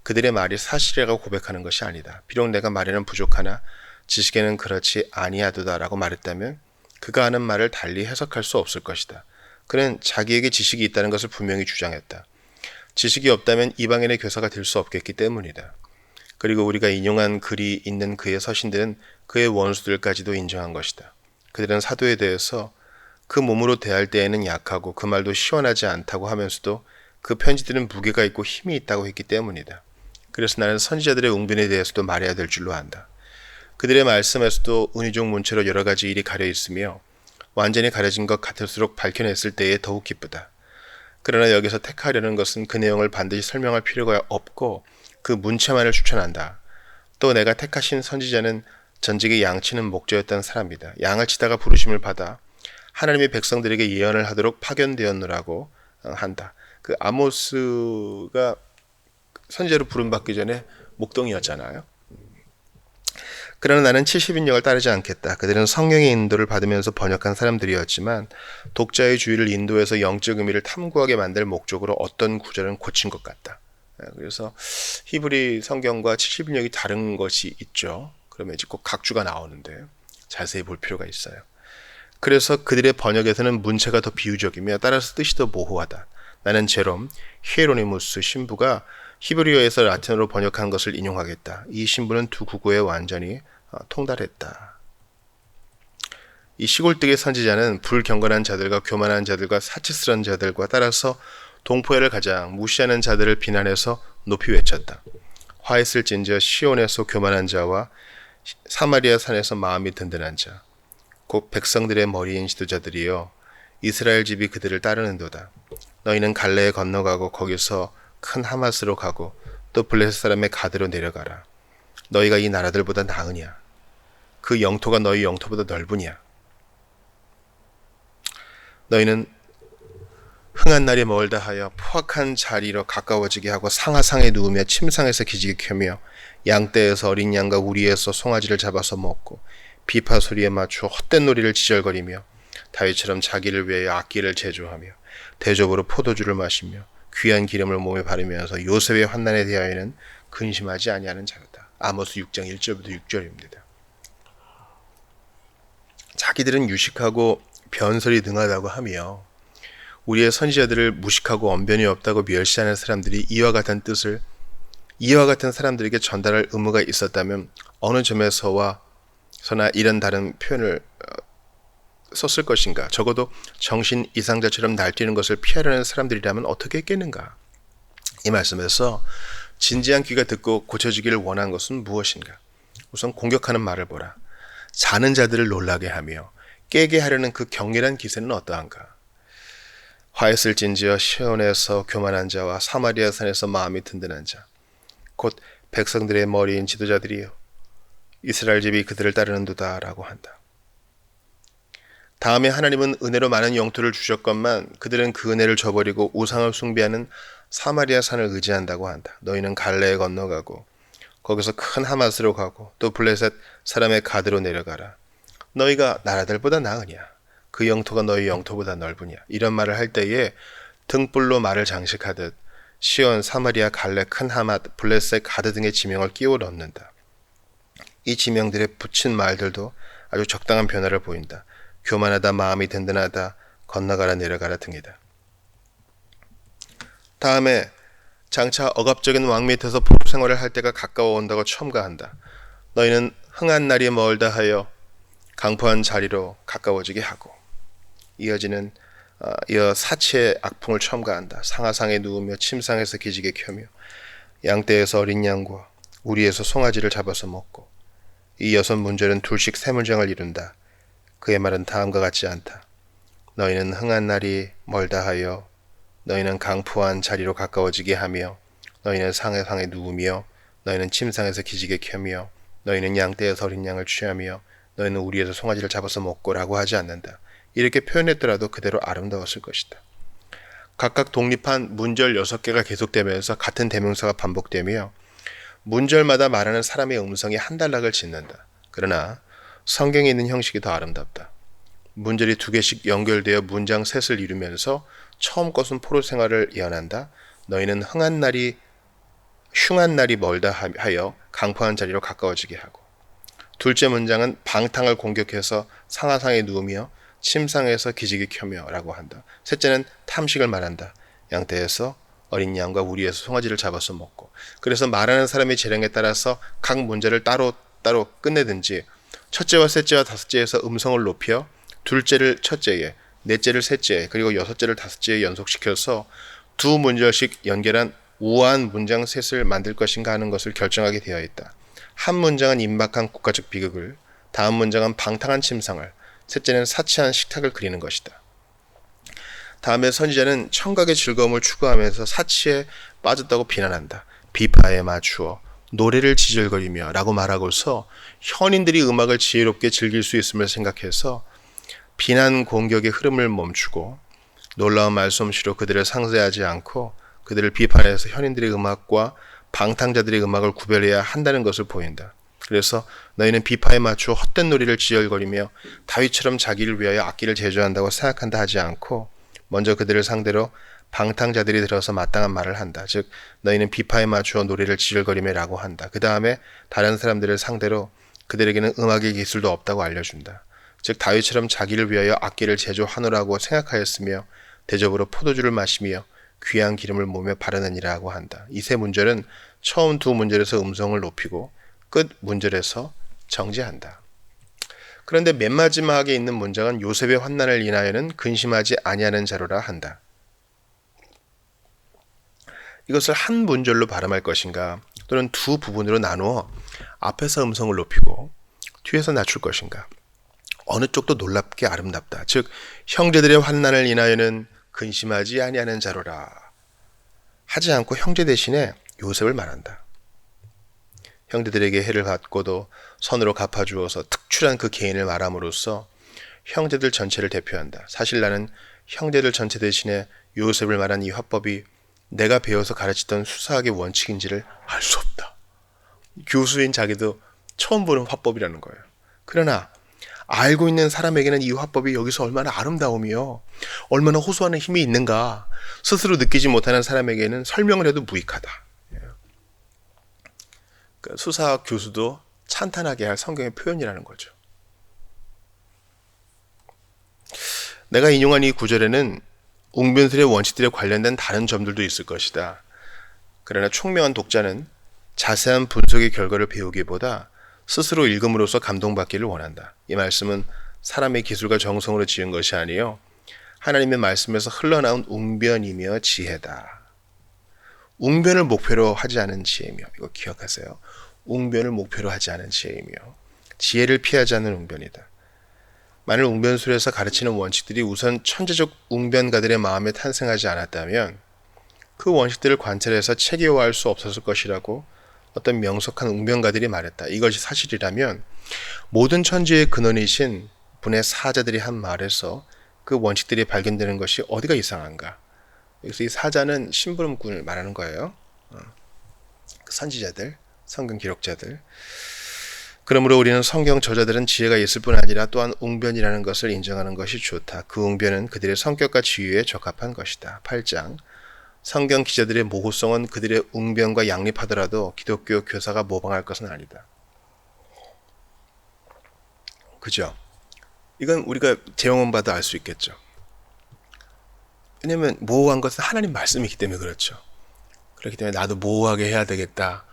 Speaker 1: 그들의 말이 사실이라고 고백하는 것이 아니다. 비록 내가 말에는 부족하나 지식에는 그렇지 아니하도다라고 말했다면 그가 하는 말을 달리 해석할 수 없을 것이다. 그는 자기에게 지식이 있다는 것을 분명히 주장했다. 지식이 없다면 이방인의 교사가 될 수 없겠기 때문이다. 그리고 우리가 인용한 글이 있는 그의 서신들은 그의 원수들까지도 인정한 것이다. 그들은 사도에 대해서 그 몸으로 대할 때에는 약하고 그 말도 시원하지 않다고 하면서도 그 편지들은 무게가 있고 힘이 있다고 했기 때문이다. 그래서 나는 선지자들의 웅변에 대해서도 말해야 될 줄로 안다. 그들의 말씀에서도 은유적 문체로 여러 가지 일이 가려 있으며 완전히 가려진 것 같을수록 밝혀냈을 때에 더욱 기쁘다. 그러나 여기서 택하려는 것은 그 내용을 반드시 설명할 필요가 없고 그 문체만을 추천한다. 또 내가 택하신 선지자는 전직의 양치는 목자였던 사람이다. 양을 치다가 부르심을 받아 하나님의 백성들에게 예언을 하도록 파견되었노라고 한다. 그 아모스가 선지자로 부름받기 전에 목동이었잖아요. 그러나 나는 70인역을 따르지 않겠다. 그들은 성령의 인도를 받으면서 번역한 사람들이었지만 독자의 주의를 인도해서 영적 의미를 탐구하게 만들 목적으로 어떤 구절은 고친 것 같다. 그래서 히브리 성경과 70인역이 다른 것이 있죠. 그러면 이제 꼭 각주가 나오는데 자세히 볼 필요가 있어요. 그래서 그들의 번역에서는 문체가 더 비유적이며 따라서 뜻이 더 모호하다. 나는 제롬, 히에로니무스 신부가 히브리어에서 라틴어로 번역한 것을 인용하겠다. 이 신부는 두 국어에 완전히 통달했다. 이 시골뜨기 선지자는 불경건한 자들과 교만한 자들과 사치스러운 자들과 따라서 동포애를 가장 무시하는 자들을 비난해서 높이 외쳤다. 화 있을진저 시온에서 교만한 자와 사마리아 산에서 마음이 든든한 자, 곧 백성들의 머리인 지도자들이여 이스라엘 집이 그들을 따르는도다. 너희는 갈레에 건너가고 거기서 큰 하마스로 가고 또 블레셋 사람의 가드로 내려가라. 너희가 이 나라들보다 나으냐? 그 영토가 너희 영토보다 넓으냐? 너희는 흥한 날이 멀다 하여 포악한 자리로 가까워지게 하고 상하상에 누우며 침상에서 기지개 켜며 양떼에서 어린 양과 우리에서 송아지를 잡아서 먹고 비파 소리에 맞추어 헛된 놀이를 지절거리며 다윗처럼 자기를 위하여 악기를 제조하며 대접으로 포도주를 마시며 귀한 기름을 몸에 바르면서 요셉의 환난에 대하여는 근심하지 아니하는 자로다. 아모스 6장 1절부터 6절입니다. 자기들은 유식하고 변설이 능하다고 하며 우리의 선지자들을 무식하고 언변이 없다고 멸시하는 사람들이 이와 같은 뜻을 이와 같은 사람들에게 전달할 의무가 있었다면 어느 점에서나 이런 다른 표현을 썼을 것인가? 적어도 정신 이상자처럼 날뛰는 것을 피하려는 사람들이라면 어떻게 했겠는가? 이 말씀에서 진지한 귀가 듣고 고쳐지기를 원한 것은 무엇인가? 우선 공격하는 말을 보라. 자는 자들을 놀라게 하며 깨게 하려는 그 격렬한 기세는 어떠한가? 화했을진지어 시온에서 교만한 자와 사마리아 산에서 마음이 든든한 자, 곧 백성들의 머리인 지도자들이요 이스라엘 집이 그들을 따르는도다 라고 한다. 다음에 하나님은 은혜로 많은 영토를 주셨건만 그들은 그 은혜를 저버리고 우상을 숭배하는 사마리아 산을 의지한다고 한다. 너희는 갈레에 건너가고 거기서 큰 하마스로 가고 또 블레셋 사람의 가드로 내려가라. 너희가 나라들보다 나으냐? 그 영토가 너희 영토보다 넓으냐? 이런 말을 할 때에 등불로 말을 장식하듯 시온, 사마리아, 갈레, 큰 하맛, 블레셋, 가드 등의 지명을 끼워 넣는다. 이 지명들에 붙인 말들도 아주 적당한 변화를 보인다. 교만하다, 마음이 든든하다, 건너가라, 내려가라 등이다. 다음에 장차 억압적인 왕 밑에서 포로 생활을 할 때가 가까워 온다고 첨가한다. 너희는 흥한 날이 멀다 하여 강포한 자리로 가까워지게 하고 이어 사치의 악풍을 첨가한다. 상하상에 누우며 침상에서 기지개 켜며 양떼에서 어린 양과 우리에서 송아지를 잡아서 먹고 이 여섯 문절은 둘씩 세 문장을 이룬다. 그의 말은 다음과 같지 않다. 너희는 흥한 날이 멀다 하여 너희는 강포한 자리로 가까워지게 하며 너희는 상하상에 누우며 너희는 침상에서 기지개 켜며 너희는 양떼에서 어린 양을 취하며 너희는 우리에서 송아지를 잡아서 먹고 라고 하지 않는다. 이렇게 표현했더라도 그대로 아름다웠을 것이다. 각각 독립한 문절 6개가 계속되면서 같은 대명사가 반복되며 문절마다 말하는 사람의 음성이 한 단락을 짓는다. 그러나 성경에 있는 형식이 더 아름답다. 문절이 2개씩 연결되어 문장 셋을 이루면서 처음 것은 포로 생활을 예언한다. 너희는 흉한 날이 멀다 하여 강포한 자리로 가까워지게 하고 둘째 문장은 방탕을 공격해서 상하상에 누우며 침상에서 기지개 켜며 라고 한다. 셋째는 탐식을 말한다. 양떼에서 어린 양과 우리에서 송아지를 잡아서 먹고 그래서 말하는 사람의 재량에 따라서 각 문제를 따로 끝내든지 첫째와 셋째와 다섯째에서 음성을 높여 둘째를 첫째에 넷째를 셋째에 그리고 여섯째를 다섯째에 연속시켜서 두 문절씩 연결한 우아한 문장 셋을 만들 것인가 하는 것을 결정하게 되어 있다. 한 문장은 임박한 국가적 비극을, 다음 문장은 방탕한 침상을, 셋째는 사치한 식탁을 그리는 것이다. 다음에 선지자는 청각의 즐거움을 추구하면서 사치에 빠졌다고 비난한다. 비파에 맞추어 노래를 지질거리며 라고 말하고서 현인들이 음악을 지혜롭게 즐길 수 있음을 생각해서 비난 공격의 흐름을 멈추고 놀라운 말솜씨로 그들을 상대하지 않고 그들을 비판해서 현인들의 음악과 방탕자들의 음악을 구별해야 한다는 것을 보인다. 그래서 너희는 비파에 맞추어 헛된 놀이를 지혈거리며 다윗처럼 자기를 위하여 악기를 제조한다고 생각한다 하지 않고 먼저 그들을 상대로 방탕자들이 들어서 마땅한 말을 한다. 즉 너희는 비파에 맞추어 노래를 지혈거리며 라고 한다. 그 다음에 다른 사람들을 상대로 그들에게는 음악의 기술도 없다고 알려준다. 즉 다윗처럼 자기를 위하여 악기를 제조하노라고 생각하였으며 대접으로 포도주를 마시며 귀한 기름을 몸에 바르느니라고 한다. 이 세 문절은 처음 두 문절에서 음성을 높이고 끝 문절에서 정지한다. 그런데 맨 마지막에 있는 문장은 요셉의 환난을 인하여는 근심하지 아니하는 자로라 한다. 이것을 한 문절로 발음할 것인가 또는 두 부분으로 나누어 앞에서 음성을 높이고 뒤에서 낮출 것인가. 어느 쪽도 놀랍게 아름답다. 즉 형제들의 환난을 인하여는 근심하지 아니하는 자로라 하지 않고 형제 대신에 요셉을 말한다. 형제들에게 해를 받고도 선으로 갚아주어서 특출한 그 개인을 말함으로써 형제들 전체를 대표한다. 사실 나는 형제들 전체 대신에 요셉을 말한 이 화법이 내가 배워서 가르치던 수사학의 원칙인지를 알 수 없다. 교수인 자기도 처음 보는 화법이라는 거예요. 그러나 알고 있는 사람에게는 이 화법이 여기서 얼마나 아름다우며 얼마나 호소하는 힘이 있는가 스스로 느끼지 못하는 사람에게는 설명을 해도 무익하다. 수사학 교수도 찬탄하게 할 성경의 표현이라는 거죠. 내가 인용한 이 구절에는 웅변술의 원칙들에 관련된 다른 점들도 있을 것이다. 그러나 총명한 독자는 자세한 분석의 결과를 배우기보다 스스로 읽음으로써 감동받기를 원한다. 이 말씀은 사람의 기술과 정성으로 지은 것이 아니요 하나님의 말씀에서 흘러나온 웅변이며 지혜다. 웅변을 목표로 하지 않은 지혜며, 이거 기억하세요. 웅변을 목표로 하지 않은 지혜이며 지혜를 피하지 않는 웅변이다. 만일 웅변술에서 가르치는 원칙들이 우선 천재적 웅변가들의 마음에 탄생하지 않았다면 그 원칙들을 관찰해서 체계화할 수 없었을 것이라고 어떤 명석한 웅변가들이 말했다. 이것이 사실이라면 모든 천지의 근원이신 분의 사자들이 한 말에서 그 원칙들이 발견되는 것이 어디가 이상한가. 여기서 이 사자는 심부름꾼을 말하는 거예요. 선지자들, 성경 기록자들. 그러므로 우리는 성경 저자들은 지혜가 있을 뿐 아니라 또한 웅변이라는 것을 인정하는 것이 좋다. 그 웅변은 그들의 성격과 지위에 적합한 것이다. 8장 성경 기자들의 모호성은 그들의 웅변과 양립하더라도 기독교 교사가 모방할 것은 아니다. 그죠? 이건 우리가 재용원 봐도 알 수 있겠죠. 왜냐하면 모호한 것은 하나님 말씀이기 때문에 그렇죠. 그렇기 때문에 나도 모호하게 해야 되겠다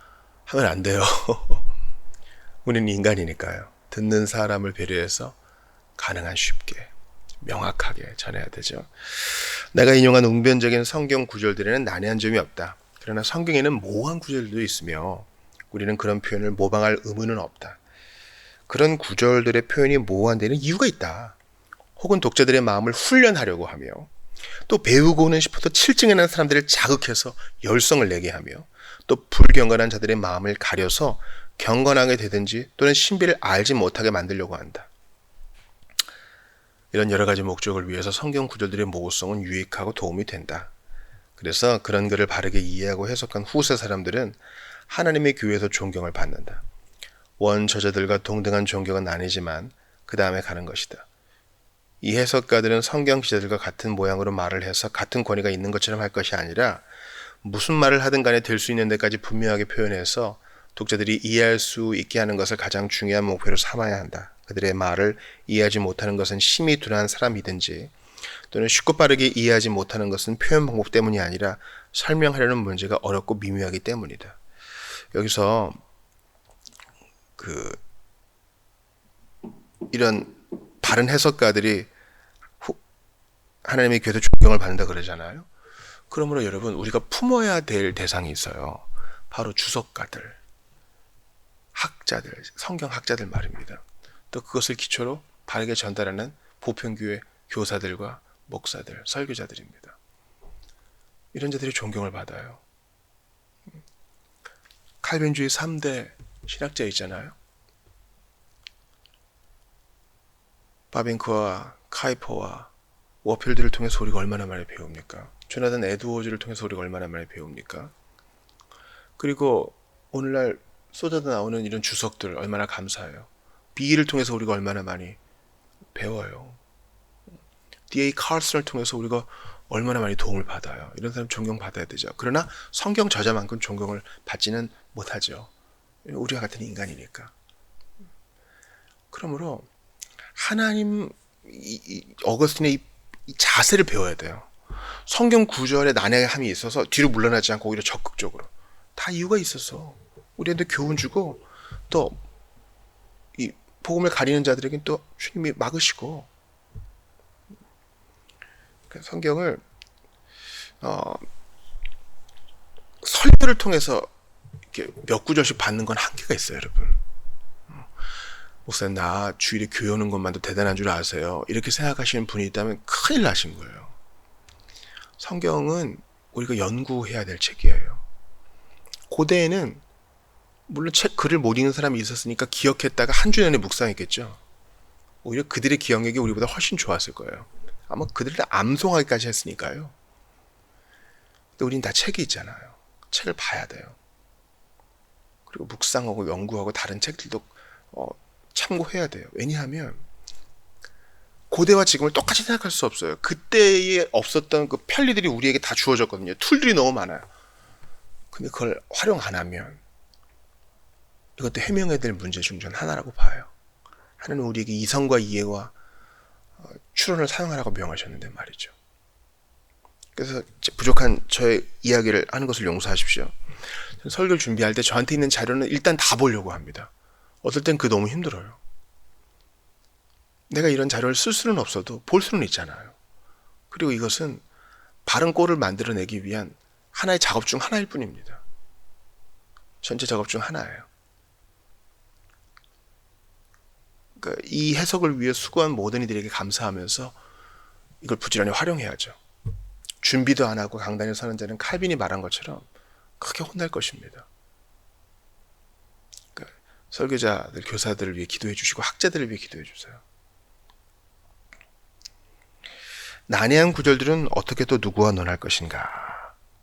Speaker 1: 하면 안 돼요. 우리는 인간이니까요. 듣는 사람을 배려해서 가능한 쉽게 명확하게 전해야 되죠. 내가 인용한 웅변적인 성경 구절들에는 난해한 점이 없다. 그러나 성경에는 모호한 구절들도 있으며 우리는 그런 표현을 모방할 의무는 없다. 그런 구절들의 표현이 모호한 데는 이유가 있다. 혹은 독자들의 마음을 훈련하려고 하며 또 배우고는 싶어도 칠증하는 사람들을 자극해서 열성을 내게 하며 또 불경건한 자들의 마음을 가려서 경건하게 되든지 또는 신비를 알지 못하게 만들려고 한다. 이런 여러 가지 목적을 위해서 성경 구절들의 모호성은 유익하고 도움이 된다. 그래서 그런 글을 바르게 이해하고 해석한 후세 사람들은 하나님의 교회에서 존경을 받는다. 원 저자들과 동등한 존경은 아니지만 그 다음에 가는 것이다. 이 해석가들은 성경 기자들과 같은 모양으로 말을 해서 같은 권위가 있는 것처럼 할 것이 아니라 무슨 말을 하든 간에 될 수 있는 데까지 분명하게 표현해서 독자들이 이해할 수 있게 하는 것을 가장 중요한 목표로 삼아야 한다. 그들의 말을 이해하지 못하는 것은 심히 둔한 사람이든지 또는 쉽고 빠르게 이해하지 못하는 것은 표현 방법 때문이 아니라 설명하려는 문제가 어렵고 미묘하기 때문이다. 여기서 이런 바른 해석가들이 하나님의 교회에서 존경을 받는다 그러잖아요. 그러므로 여러분 우리가 품어야 될 대상이 있어요. 바로 주석가들, 학자들, 성경 학자들 말입니다. 또 그것을 기초로 바르게 전달하는 보편교회 교사들과 목사들, 설교자들입니다. 이런 자들이 존경을 받아요. 칼빈주의 3대 신학자 있잖아요. 바빙크와 카이퍼와 워필드를 통해서 우리가 얼마나 많이 배웁니까? 조나단 에드워즈를 통해서 우리가 얼마나 많이 배웁니까? 그리고 오늘날 쏟아져 나오는 이런 주석들 얼마나 감사해요. 비기를 통해서 우리가 얼마나 많이 배워요. D.A. 칼슨을 통해서 우리가 얼마나 많이 도움을 받아요. 이런 사람 존경받아야 되죠. 그러나 성경 저자만큼 존경을 받지는 못하죠. 우리와 같은 인간이니까. 그러므로 하나님 어거스틴의 이 자세를 배워야 돼요. 성경 구절에 난해함이 있어서 뒤로 물러나지 않고 오히려 적극적으로 다 이유가 있어서 우리한테 교훈 주고 또 이 복음을 가리는 자들에겐 또 주님이 막으시고 성경을 설교를 통해서 이렇게 몇 구절씩 받는 건 한계가 있어요, 여러분. 목사님 나 주일에 교회 오는 것만도 대단한 줄 아세요? 이렇게 생각하시는 분이 있다면 큰일 나신 거예요. 성경은 우리가 연구해야 될 책이에요. 고대에는 물론 글을 못 읽는 사람이 있었으니까 기억했다가 한 주 내내 묵상했겠죠. 오히려 그들의 기억력이 우리보다 훨씬 좋았을 거예요. 아마 그들을 암송하기까지 했으니까요. 근데 우린 다 책이 있잖아요. 책을 봐야 돼요. 그리고 묵상하고 연구하고 다른 책들도 참고해야 돼요. 왜냐하면 고대와 지금을 똑같이 생각할 수 없어요. 그때에 없었던 그 편리들이 우리에게 다 주어졌거든요. 툴들이 너무 많아요. 근데 그걸 활용 안 하면 이것도 해명해야 될 문제 중 하나라고 봐요. 하나님은 우리에게 이성과 이해와 추론을 사용하라고 명하셨는데 말이죠. 그래서 부족한 저의 이야기를 하는 것을 용서하십시오. 설교를 준비할 때 저한테 있는 자료는 일단 다 보려고 합니다. 어떨 땐 너무 힘들어요. 내가 이런 자료를 쓸 수는 없어도 볼 수는 있잖아요. 그리고 이것은 바른 꼴을 만들어내기 위한 하나의 작업 중 하나일 뿐입니다. 전체 작업 중 하나예요. 그러니까 이 해석을 위해 수고한 모든 이들에게 감사하면서 이걸 부지런히 활용해야죠. 준비도 안 하고 강단에 서는 자는 칼빈이 말한 것처럼 크게 혼날 것입니다. 그러니까 설교자들, 교사들을 위해 기도해 주시고 학자들을 위해 기도해 주세요. 난해한 구절들은 어떻게 또 누구와 논할 것인가?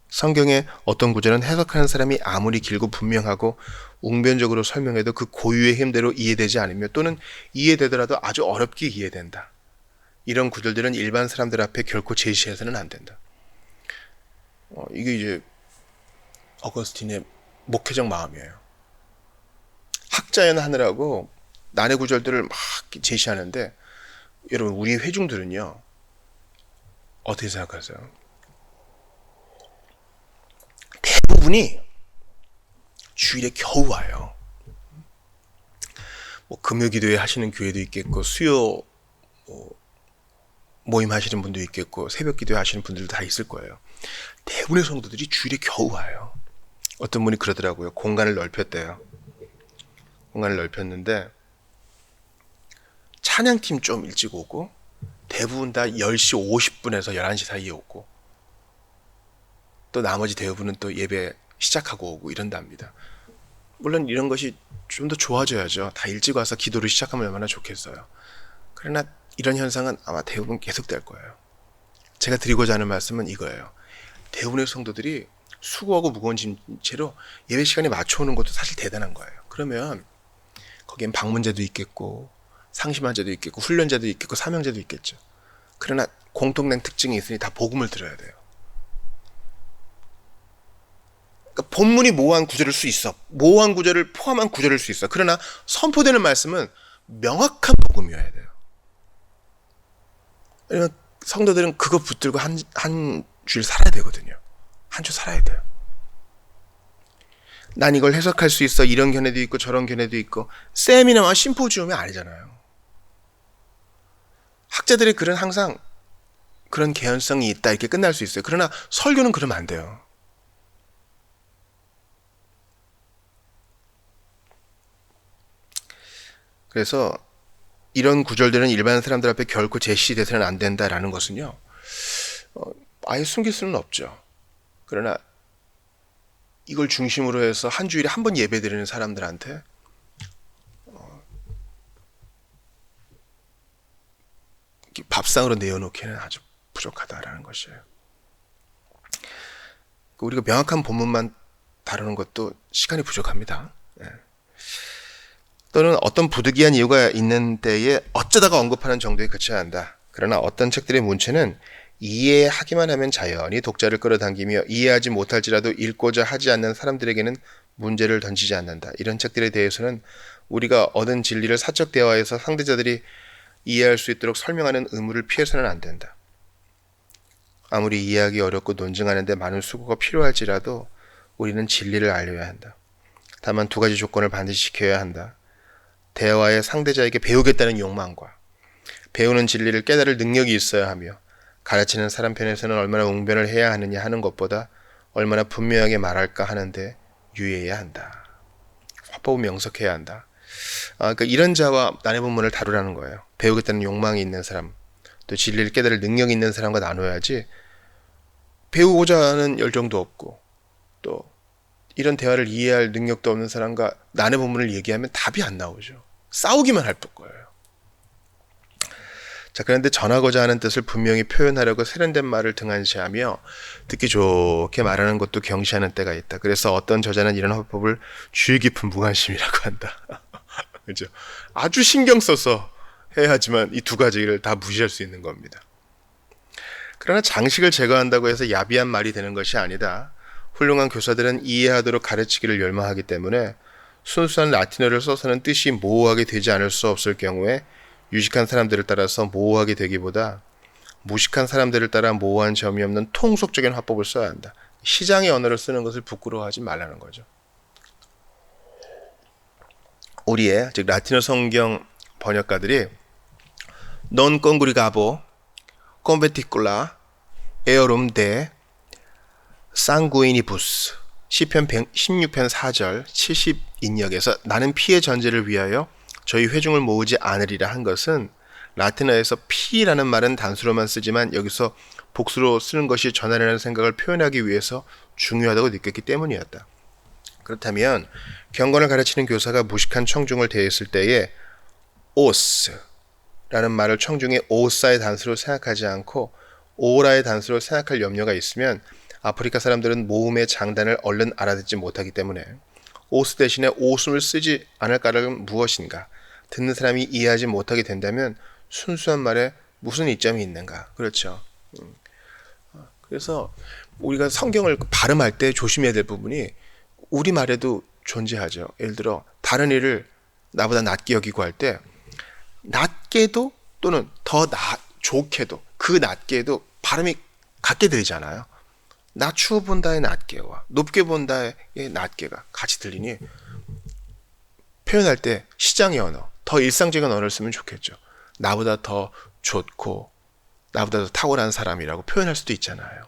Speaker 1: 성경의 어떤 구절은 해석하는 사람이 아무리 길고 분명하고 웅변적으로 설명해도 그 고유의 힘대로 이해되지 않으며 또는 이해되더라도 아주 어렵게 이해된다. 이런 구절들은 일반 사람들 앞에 결코 제시해서는 안 된다. 이게 이제 어거스틴의 목회적 마음이에요. 학자연 하느라고 난해 구절들을 막 제시하는데 여러분 우리 회중들은요 어떻게 생각하세요? 대부분이 주일에 겨우 와요. 뭐 금요기도회 하시는 교회도 있겠고 수요 모임 하시는 분도 있겠고 새벽기도회 하시는 분들도 다 있을 거예요. 대부분의 성도들이 주일에 겨우 와요. 어떤 분이 그러더라고요. 공간을 넓혔대요. 공간을 넓혔는데 찬양팀 좀 일찍 오고 대부분 다 10시 50분에서 11시 사이에 오고 또 나머지 대부분은 또 예배 시작하고 오고 이런답니다. 물론 이런 것이 좀 더 좋아져야죠. 다 일찍 와서 기도를 시작하면 얼마나 좋겠어요. 그러나 이런 현상은 아마 대부분 계속될 거예요. 제가 드리고자 하는 말씀은 이거예요. 대부분의 성도들이 수고하고 무거운 채로 예배 시간에 맞춰오는 것도 사실 대단한 거예요. 그러면 거기엔 방문자도 있겠고 상심환자도 있겠고 훈련자도 있겠고 사명자도 있겠죠. 그러나 공통된 특징이 있으니 다 복음을 들어야 돼요. 그러니까 본문이 모호한 구절일 수 있어. 모호한 구절을 포함한 구절일 수 있어. 그러나 선포되는 말씀은 명확한 복음이어야 돼요. 왜냐면 성도들은 그거 붙들고 한 주일 살아야 되거든요. 한 주 살아야 돼요. 난 이걸 해석할 수 있어. 이런 견해도 있고 저런 견해도 있고 세미나와 심포지움이 아니잖아요. 학자들의 글은 항상 그런 개연성이 있다 이렇게 끝날 수 있어요. 그러나 설교는 그러면 안 돼요. 그래서 이런 구절들은 일반 사람들 앞에 결코 제시돼서는 안 된다라는 것은요, 아예 숨길 수는 없죠. 그러나 이걸 중심으로 해서 한 주일에 한 번 예배드리는 사람들한테 밥상으로 내어놓기는 아주 부족하다라는 것이에요. 우리가 명확한 본문만 다루는 것도 시간이 부족합니다. 또는 어떤 부득이한 이유가 있는 때에 어쩌다가 언급하는 정도에 그쳐야 한다. 그러나 어떤 책들의 문체는 이해하기만 하면 자연히 독자를 끌어당기며 이해하지 못할지라도 읽고자 하지 않는 사람들에게는 문제를 던지지 않는다. 이런 책들에 대해서는 우리가 얻은 진리를 사적 대화에서 상대자들이 이해할 수 있도록 설명하는 의무를 피해서는 안 된다. 아무리 이해하기 어렵고 논증하는데 많은 수고가 필요할지라도 우리는 진리를 알려야 한다. 다만 두 가지 조건을 반드시 지켜야 한다. 대화의 상대자에게 배우겠다는 욕망과 배우는 진리를 깨달을 능력이 있어야 하며 가르치는 사람 편에서는 얼마나 웅변을 해야 하느냐 하는 것보다 얼마나 분명하게 말할까 하는데 유의해야 한다. 화법은 명석해야 한다. 그러니까 이런 자와 난해 본문을 다루라는 거예요. 배우겠다는 욕망이 있는 사람, 또 진리를 깨달을 능력이 있는 사람과 나눠야지 배우고자 하는 열정도 없고 또 이런 대화를 이해할 능력도 없는 사람과 난해 본문을 얘기하면 답이 안 나오죠. 싸우기만 할 거예요. 자, 그런데 전하고자 하는 뜻을 분명히 표현하려고 세련된 말을 등한시하며 듣기 좋게 말하는 것도 경시하는 때가 있다. 그래서 어떤 저자는 이런 화법을 주의 깊은 무관심이라고 한다. 그죠? 아주 신경 써서 해야 하지만 이 두 가지를 다 무시할 수 있는 겁니다. 그러나 장식을 제거한다고 해서 야비한 말이 되는 것이 아니다. 훌륭한 교사들은 이해하도록 가르치기를 열망하기 때문에 순수한 라틴어를 써서는 뜻이 모호하게 되지 않을 수 없을 경우에 유식한 사람들을 따라서 모호하게 되기보다 무식한 사람들을 따라 모호한 점이 없는 통속적인 화법을 써야 한다. 시장의 언어를 쓰는 것을 부끄러워하지 말라는 거죠. 우리의 즉 라틴어 성경 번역가들이 Non congregabo conventicula eorum de sanguinibus 시편 16편 4절 70인역에서 나는 피의 전제를 위하여 저희 회중을 모으지 않으리라 한 것은 라틴어에서 피라는 말은 단수로만 쓰지만 여기서 복수로 쓰는 것이 전하려는 생각을 표현하기 위해서 중요하다고 느꼈기 때문이었다. 그렇다면 경건을 가르치는 교사가 무식한 청중을 대했을 때에 오스라는 말을 청중의 오사의 단수로 생각하지 않고 오라의 단수로 생각할 염려가 있으면 아프리카 사람들은 모음의 장단을 얼른 알아듣지 못하기 때문에 오스 대신에 오숨을 쓰지 않을 까닭은 무엇인가? 듣는 사람이 이해하지 못하게 된다면 순수한 말에 무슨 이점이 있는가? 그렇죠. 그래서 우리가 성경을 발음할 때 조심해야 될 부분이 우리말에도 존재하죠. 예를 들어 다른 일을 나보다 낮게 여기고 할 때 낮게도 또는 더 좋게도 그 낮게도 발음이 같게 들리잖아요. 낮추어 본다의 낮게와 높게 본다의 낮게가 같이 들리니 표현할 때 시장의 언어, 더 일상적인 언어를 쓰면 좋겠죠. 나보다 더 좋고 나보다 더 탁월한 사람이라고 표현할 수도 있잖아요.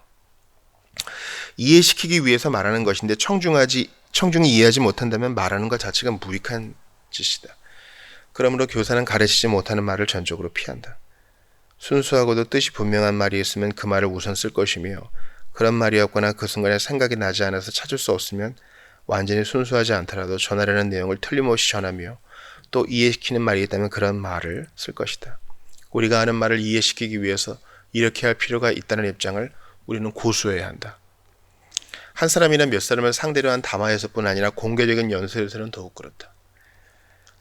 Speaker 1: 이해시키기 위해서 말하는 것인데 청중이 이해하지 못한다면 말하는 것 자체가 무익한 짓이다. 그러므로 교사는 가르치지 못하는 말을 전적으로 피한다. 순수하고도 뜻이 분명한 말이 있으면 그 말을 우선 쓸 것이며 그런 말이 없거나 그 순간에 생각이 나지 않아서 찾을 수 없으면 완전히 순수하지 않더라도 전하려는 내용을 틀림없이 전하며 또 이해시키는 말이 있다면 그런 말을 쓸 것이다. 우리가 아는 말을 이해시키기 위해서 이렇게 할 필요가 있다는 입장을 우리는 고수해야 한다. 한 사람이나 몇 사람을 상대로 한 담화에서뿐 아니라 공개적인 연설에서는 더욱 그렇다.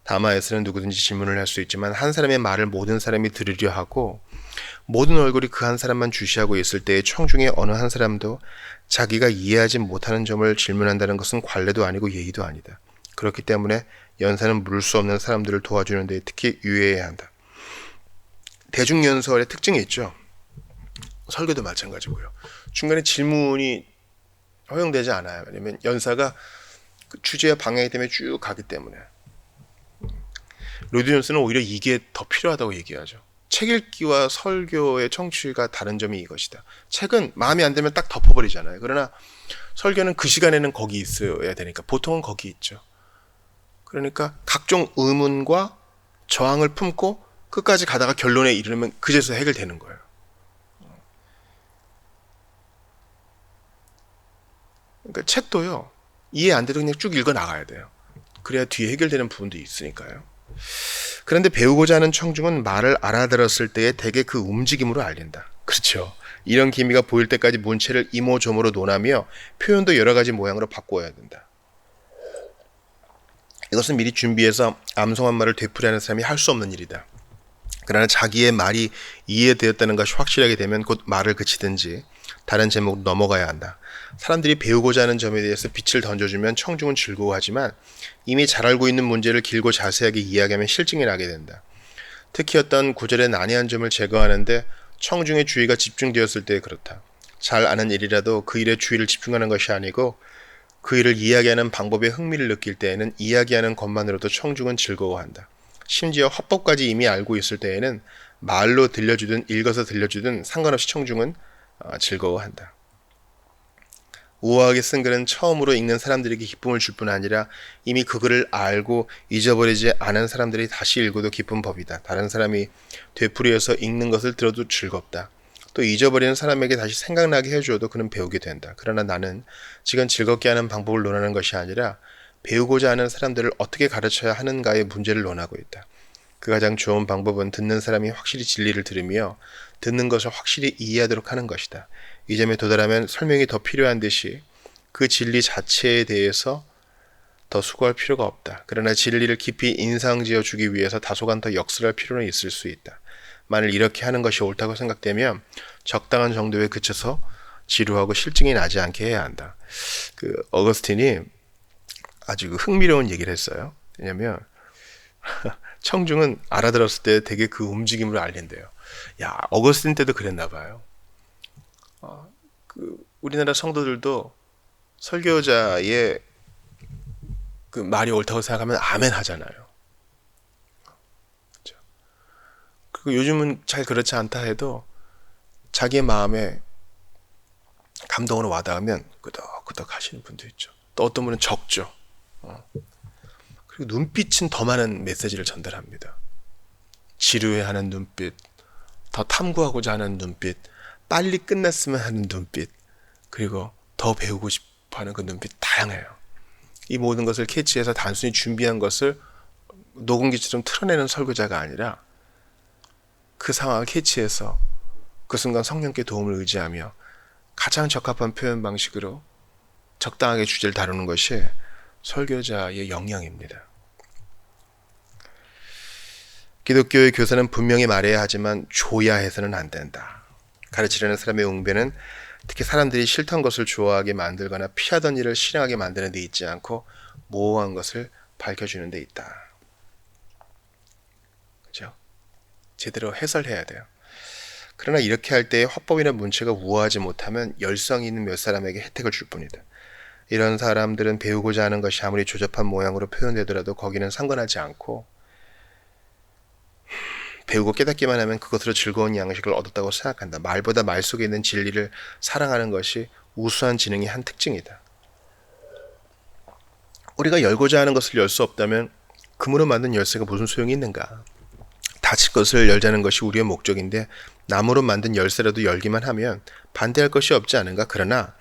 Speaker 1: 담화에서는 누구든지 질문을 할 수 있지만 한 사람의 말을 모든 사람이 들으려 하고 모든 얼굴이 그 한 사람만 주시하고 있을 때에 청중의 어느 한 사람도 자기가 이해하지 못하는 점을 질문한다는 것은 관례도 아니고 예의도 아니다. 그렇기 때문에 연사는 물을 수 없는 사람들을 도와주는 데 특히 유의해야 한다. 대중연설의 특징이 있죠. 설교도 마찬가지고요. 중간에 질문이 허용되지 않아요. 왜냐하면 연사가 그 주제와 방향이 때문에 쭉 가기 때문에. 로이드 존슨은 오히려 이게 더 필요하다고 얘기하죠. 책 읽기와 설교의 청취가 다른 점이 이것이다. 책은 마음에 안 들면 딱 덮어버리잖아요. 그러나 설교는 그 시간에는 거기 있어야 되니까 보통은 거기 있죠. 그러니까 각종 의문과 저항을 품고 끝까지 가다가 결론에 이르면 그제서 해결되는 거예요. 그러니까 책도요, 이해 안 돼도 그냥 쭉 읽어 나가야 돼요. 그래야 뒤에 해결되는 부분도 있으니까요. 그런데 배우고자 하는 청중은 말을 알아들었을 때에 대개 그 움직임으로 알린다. 그렇죠. 이런 기미가 보일 때까지 문체를 이모저모로 논하며 표현도 여러 가지 모양으로 바꾸어야 된다. 이것은 미리 준비해서 암송한 말을 되풀이하는 사람이 할 수 없는 일이다. 그러나 자기의 말이 이해되었다는 것이 확실하게 되면 곧 말을 그치든지 다른 제목으로 넘어가야 한다. 사람들이 배우고자 하는 점에 대해서 빛을 던져주면 청중은 즐거워하지만 이미 잘 알고 있는 문제를 길고 자세하게 이야기하면 실증이 나게 된다. 특히 어떤 구절의 난해한 점을 제거하는데 청중의 주의가 집중되었을 때 그렇다. 잘 아는 일이라도 그 일에 주의를 집중하는 것이 아니고 그 일을 이야기하는 방법에 흥미를 느낄 때에는 이야기하는 것만으로도 청중은 즐거워한다. 심지어 화법까지 이미 알고 있을 때에는 말로 들려주든 읽어서 들려주든 상관없이 청중은 즐거워한다. 우아하게 쓴 글은 처음으로 읽는 사람들에게 기쁨을 줄 뿐 아니라 이미 그 글을 알고 잊어버리지 않은 사람들이 다시 읽어도 기쁜 법이다. 다른 사람이 되풀이해서 읽는 것을 들어도 즐겁다. 또 잊어버리는 사람에게 다시 생각나게 해주어도 그는 배우게 된다. 그러나 나는 지금 즐겁게 하는 방법을 논하는 것이 아니라 배우고자 하는 사람들을 어떻게 가르쳐야 하는가의 문제를 논하고 있다. 그 가장 좋은 방법은 듣는 사람이 확실히 진리를 들으며 듣는 것을 확실히 이해하도록 하는 것이다. 이 점에 도달하면 설명이 더 필요한 듯이 그 진리 자체에 대해서 더 수고할 필요가 없다. 그러나 진리를 깊이 인상지어 주기 위해서 다소간 더 역설할 필요는 있을 수 있다. 만일 이렇게 하는 것이 옳다고 생각되면 적당한 정도에 그쳐서 지루하고 실증이 나지 않게 해야 한다. 어거스틴이 아주 흥미로운 얘기를 했어요. 왜냐면 청중은 알아들었을 때 되게 그 움직임으로 알린대요. 야, 어거스틴 때도 그랬나 봐요. 우리나라 성도들도 설교자의 그 말이 옳다고 생각하면 아멘 하잖아요. 그렇죠? 그리고 요즘은 잘 그렇지 않다 해도 자기의 마음에 감동으로 와닿으면 끄덕끄덕 하시는 분도 있죠. 또 어떤 분은 적죠. 그리고 눈빛은 더 많은 메시지를 전달합니다. 지루해하는 눈빛, 더 탐구하고자 하는 눈빛, 빨리 끝났으면 하는 눈빛, 그리고 더 배우고 싶어하는 그 눈빛 다양해요. 이 모든 것을 캐치해서 단순히 준비한 것을 녹음기처럼 틀어내는 설교자가 아니라 그 상황을 캐치해서 그 순간 성령께 도움을 의지하며 가장 적합한 표현 방식으로 적당하게 주제를 다루는 것이 설교자의 역량입니다. 기독교의 교사는 분명히 말해야 하지만 줘야 해서는 안 된다. 가르치려는 사람의 웅변은 특히 사람들이 싫던 것을 좋아하게 만들거나 피하던 일을 싫어하게 만드는 데 있지 않고 모호한 것을 밝혀주는 데 있다. 그죠? 제대로 해설해야 돼요. 그러나 이렇게 할 때 화법이나 문체가 우아하지 못하면 열성이 있는 몇 사람에게 혜택을 줄 뿐이다. 이런 사람들은 배우고자 하는 것이 아무리 조잡한 모양으로 표현되더라도 거기는 상관하지 않고 배우고 깨닫기만 하면 그것으로 즐거운 양식을 얻었다고 생각한다. 말보다 말 속에 있는 진리를 사랑하는 것이 우수한 지능의 한 특징이다. 우리가 열고자 하는 것을 열 수 없다면 금으로 만든 열쇠가 무슨 소용이 있는가? 닫힐 것을 열자는 것이 우리의 목적인데 나무로 만든 열쇠라도 열기만 하면 반대할 것이 없지 않은가? 그러나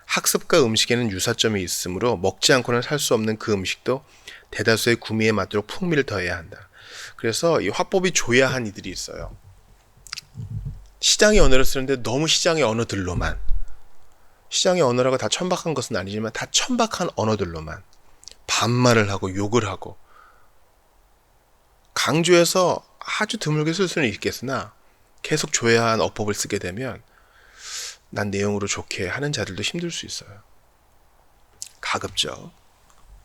Speaker 1: 학습과 음식에는 유사점이 있으므로 먹지 않고는 살 수 없는 그 음식도 대다수의 구미에 맞도록 풍미를 더해야 한다. 그래서 이 화법이 줘야 한 이들이 있어요. 시장의 언어를 쓰는데 너무 시장의 언어들로만, 시장의 언어라고 다 천박한 것은 아니지만 다 천박한 언어들로만 반말을 하고 욕을 하고 강조해서 아주 드물게 쓸 수는 있겠으나 계속 줘야 한 어법을 쓰게 되면 난 내용으로 좋게 하는 자들도 힘들 수 있어요. 가급적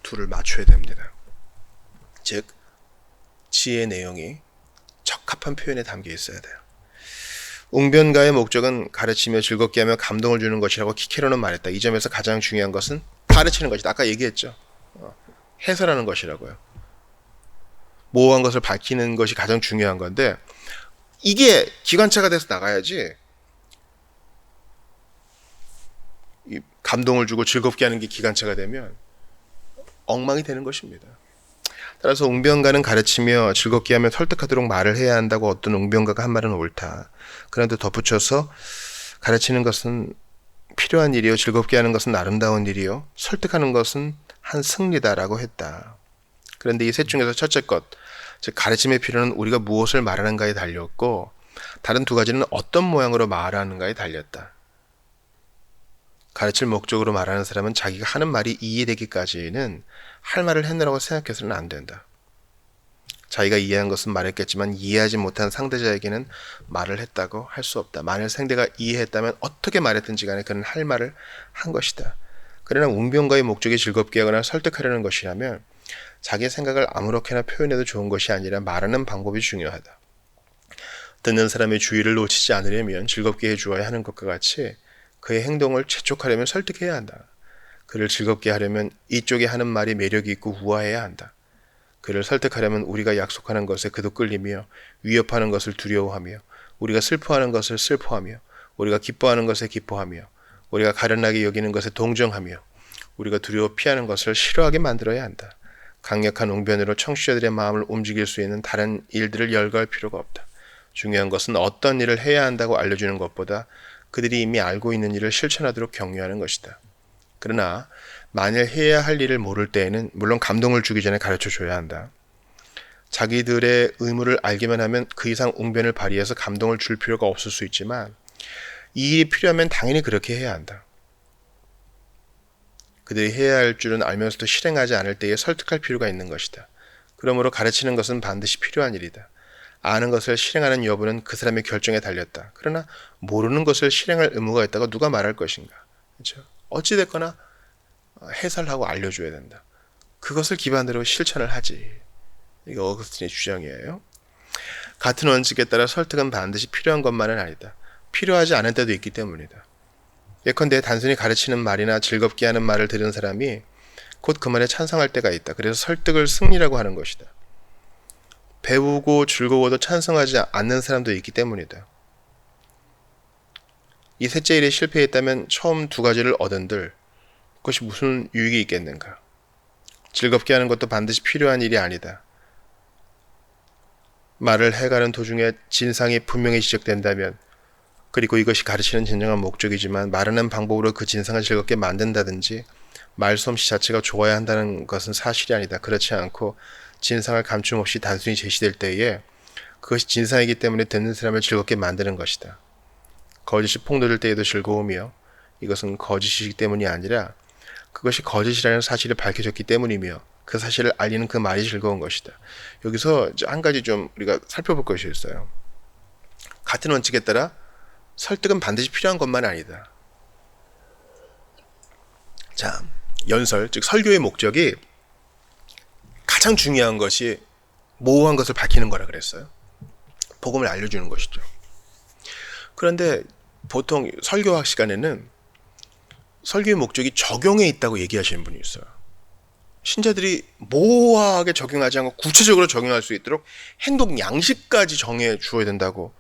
Speaker 1: 둘을 맞춰야 됩니다. 즉 지혜의 내용이 적합한 표현에 담겨 있어야 돼요. 웅변가의 목적은 가르치며 즐겁게 하며 감동을 주는 것이라고 키케로는 말했다. 이 점에서 가장 중요한 것은 가르치는 것이다. 아까 얘기했죠. 해설하는 것이라고요. 모호한 것을 밝히는 것이 가장 중요한 건데 이게 기관차가 돼서 나가야지 이 감동을 주고 즐겁게 하는 게 기관차가 되면 엉망이 되는 것입니다. 따라서 웅변가는 가르치며 즐겁게 하며 설득하도록 말을 해야 한다고 어떤 웅변가가 한 말은 옳다. 그런데 덧붙여서 가르치는 것은 필요한 일이요, 즐겁게 하는 것은 아름다운 일이요, 설득하는 것은 한 승리다라고 했다. 그런데 이 셋 중에서 첫째 것, 즉 가르침의 필요는 우리가 무엇을 말하는가에 달렸고, 다른 두 가지는 어떤 모양으로 말하는가에 달렸다. 가르칠 목적으로 말하는 사람은 자기가 하는 말이 이해되기까지는 할 말을 해내라고 생각해서는 안 된다. 자기가 이해한 것은 말했겠지만 이해하지 못한 상대자에게는 말을 했다고 할 수 없다. 만일 상대가 이해했다면 어떻게 말했든지 간에 그는 할 말을 한 것이다. 그러나 웅변가의 목적이 즐겁게 하거나 설득하려는 것이라면 자기의 생각을 아무렇게나 표현해도 좋은 것이 아니라 말하는 방법이 중요하다. 듣는 사람의 주의를 놓치지 않으려면 즐겁게 해주어야 하는 것과 같이 그의 행동을 재촉하려면 설득해야 한다. 그를 즐겁게 하려면 이쪽에 하는 말이 매력이 있고 우아해야 한다. 그를 설득하려면 우리가 약속하는 것에 그도 끌리며 위협하는 것을 두려워하며 우리가 슬퍼하는 것을 슬퍼하며 우리가 기뻐하는 것에 기뻐하며 우리가 가련하게 여기는 것에 동정하며 우리가 두려워 피하는 것을 싫어하게 만들어야 한다. 강력한 웅변으로 청취자들의 마음을 움직일 수 있는 다른 일들을 열거할 필요가 없다. 중요한 것은 어떤 일을 해야 한다고 알려주는 것보다 그들이 이미 알고 있는 일을 실천하도록 격려하는 것이다. 그러나 만일 해야 할 일을 모를 때에는 물론 감동을 주기 전에 가르쳐줘야 한다. 자기들의 의무를 알기만 하면 그 이상 웅변을 발휘해서 감동을 줄 필요가 없을 수 있지만 이 일이 필요하면 당연히 그렇게 해야 한다. 그들이 해야 할 줄은 알면서도 실행하지 않을 때에 설득할 필요가 있는 것이다. 그러므로 가르치는 것은 반드시 필요한 일이다. 아는 것을 실행하는 여부는 그 사람의 결정에 달렸다. 그러나 모르는 것을 실행할 의무가 있다고 누가 말할 것인가? 그렇죠? 어찌됐거나 해설하고 알려줘야 된다. 그것을 기반으로 실천을 하지. 이게 어거스틴의 주장이에요. 같은 원칙에 따라 설득은 반드시 필요한 것만은 아니다. 필요하지 않은 때도 있기 때문이다. 예컨대 단순히 가르치는 말이나 즐겁게 하는 말을 들은 사람이 곧 그 말에 찬성할 때가 있다. 그래서 설득을 승리라고 하는 것이다. 배우고 즐거워도 찬성하지 않는 사람도 있기 때문이다. 이 셋째 일에 실패했다면 처음 두 가지를 얻은들 그것이 무슨 유익이 있겠는가? 즐겁게 하는 것도 반드시 필요한 일이 아니다. 말을 해가는 도중에 진상이 분명히 지적된다면 그리고 이것이 가르치는 진정한 목적이지만 말하는 방법으로 그 진상을 즐겁게 만든다든지 말솜씨 자체가 좋아야 한다는 것은 사실이 아니다. 그렇지 않고 진상을 감춤없이 단순히 제시될 때에 그것이 진상이기 때문에 듣는 사람을 즐겁게 만드는 것이다. 거짓이 폭로될 때에도 즐거우며 이것은 거짓이기 때문이 아니라 그것이 거짓이라는 사실이 밝혀졌기 때문이며 그 사실을 알리는 그 말이 즐거운 것이다. 여기서 이제 한 가지 좀 우리가 살펴볼 것이 있어요. 같은 원칙에 따라 설득은 반드시 필요한 것만 아니다. 자, 연설, 즉 설교의 목적이 가장 중요한 것이 모호한 것을 밝히는 거라 그랬어요. 복음을 알려주는 것이죠. 그런데 보통 설교학 시간에는 설교의 목적이 적용에 있다고 얘기하시는 분이 있어요. 신자들이 모호하게 적용하지 않고 구체적으로 적용할 수 있도록 행동 양식까지 정해 주어야 된다고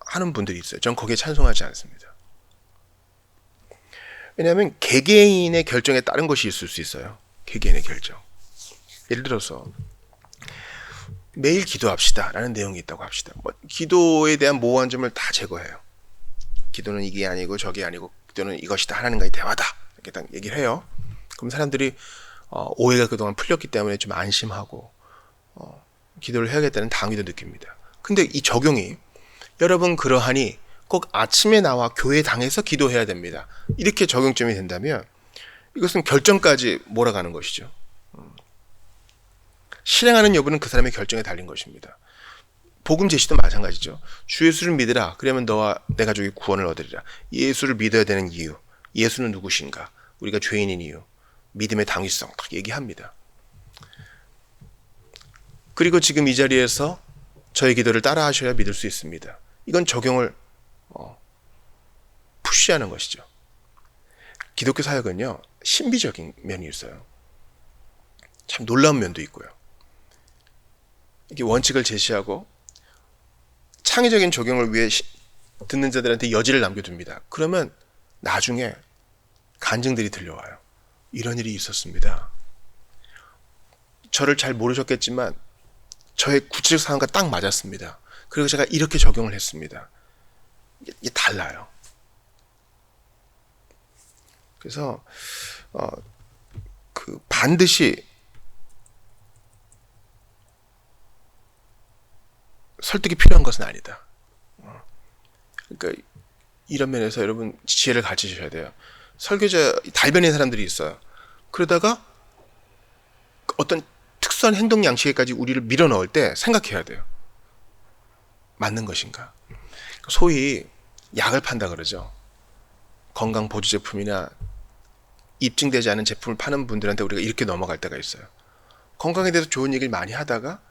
Speaker 1: 하는 분들이 있어요. 전 거기에 찬성하지 않습니다. 왜냐하면 개개인의 결정에 따른 것이 있을 수 있어요. 개개인의 결정. 예를 들어서 매일 기도합시다 라는 내용이 있다고 합시다. 기도에 대한 모호한 점을 다 제거해요. 기도는 이게 아니고 저게 아니고 기도는 이것이다. 하나님과의 대화다. 이렇게 딱 얘기를 해요. 그럼 사람들이 오해가 그동안 풀렸기 때문에 좀 안심하고 기도를 해야겠다는 당위도 느낍니다. 근데 이 적용이 여러분 그러하니 꼭 아침에 나와 교회당에서 기도해야 됩니다. 이렇게 적용점이 된다면 이것은 결정까지 몰아가는 것이죠. 실행하는 여부는 그 사람의 결정에 달린 것입니다. 복음 제시도 마찬가지죠. 주 예수를 믿으라. 그러면 너와 내 가족이 구원을 얻으리라. 예수를 믿어야 되는 이유. 예수는 누구신가? 우리가 죄인인 이유. 믿음의 당위성 딱 얘기합니다. 그리고 지금 이 자리에서 저의 기도를 따라 하셔야 믿을 수 있습니다. 이건 적용을 푸시하는 것이죠. 기독교 사역은요, 신비적인 면이 있어요. 참 놀라운 면도 있고요. 이게 원칙을 제시하고 창의적인 적용을 위해 듣는 자들한테 여지를 남겨둡니다. 그러면 나중에 간증들이 들려와요. 이런 일이 있었습니다. 저를 잘 모르셨겠지만 저의 구체적 상황과 딱 맞았습니다. 그리고 제가 이렇게 적용을 했습니다. 이게 달라요. 그래서 반드시 설득이 필요한 것은 아니다. 그러니까 이런 면에서 여러분 지혜를 가지셔야 돼요. 설교자 달변인 사람들이 있어요. 그러다가 어떤 특수한 행동 양식에까지 우리를 밀어넣을 때 생각해야 돼요. 맞는 것인가? 소위 약을 판다 그러죠. 건강 보조 제품이나 입증되지 않은 제품을 파는 분들한테 우리가 이렇게 넘어갈 때가 있어요. 건강에 대해서 좋은 얘기를 많이 하다가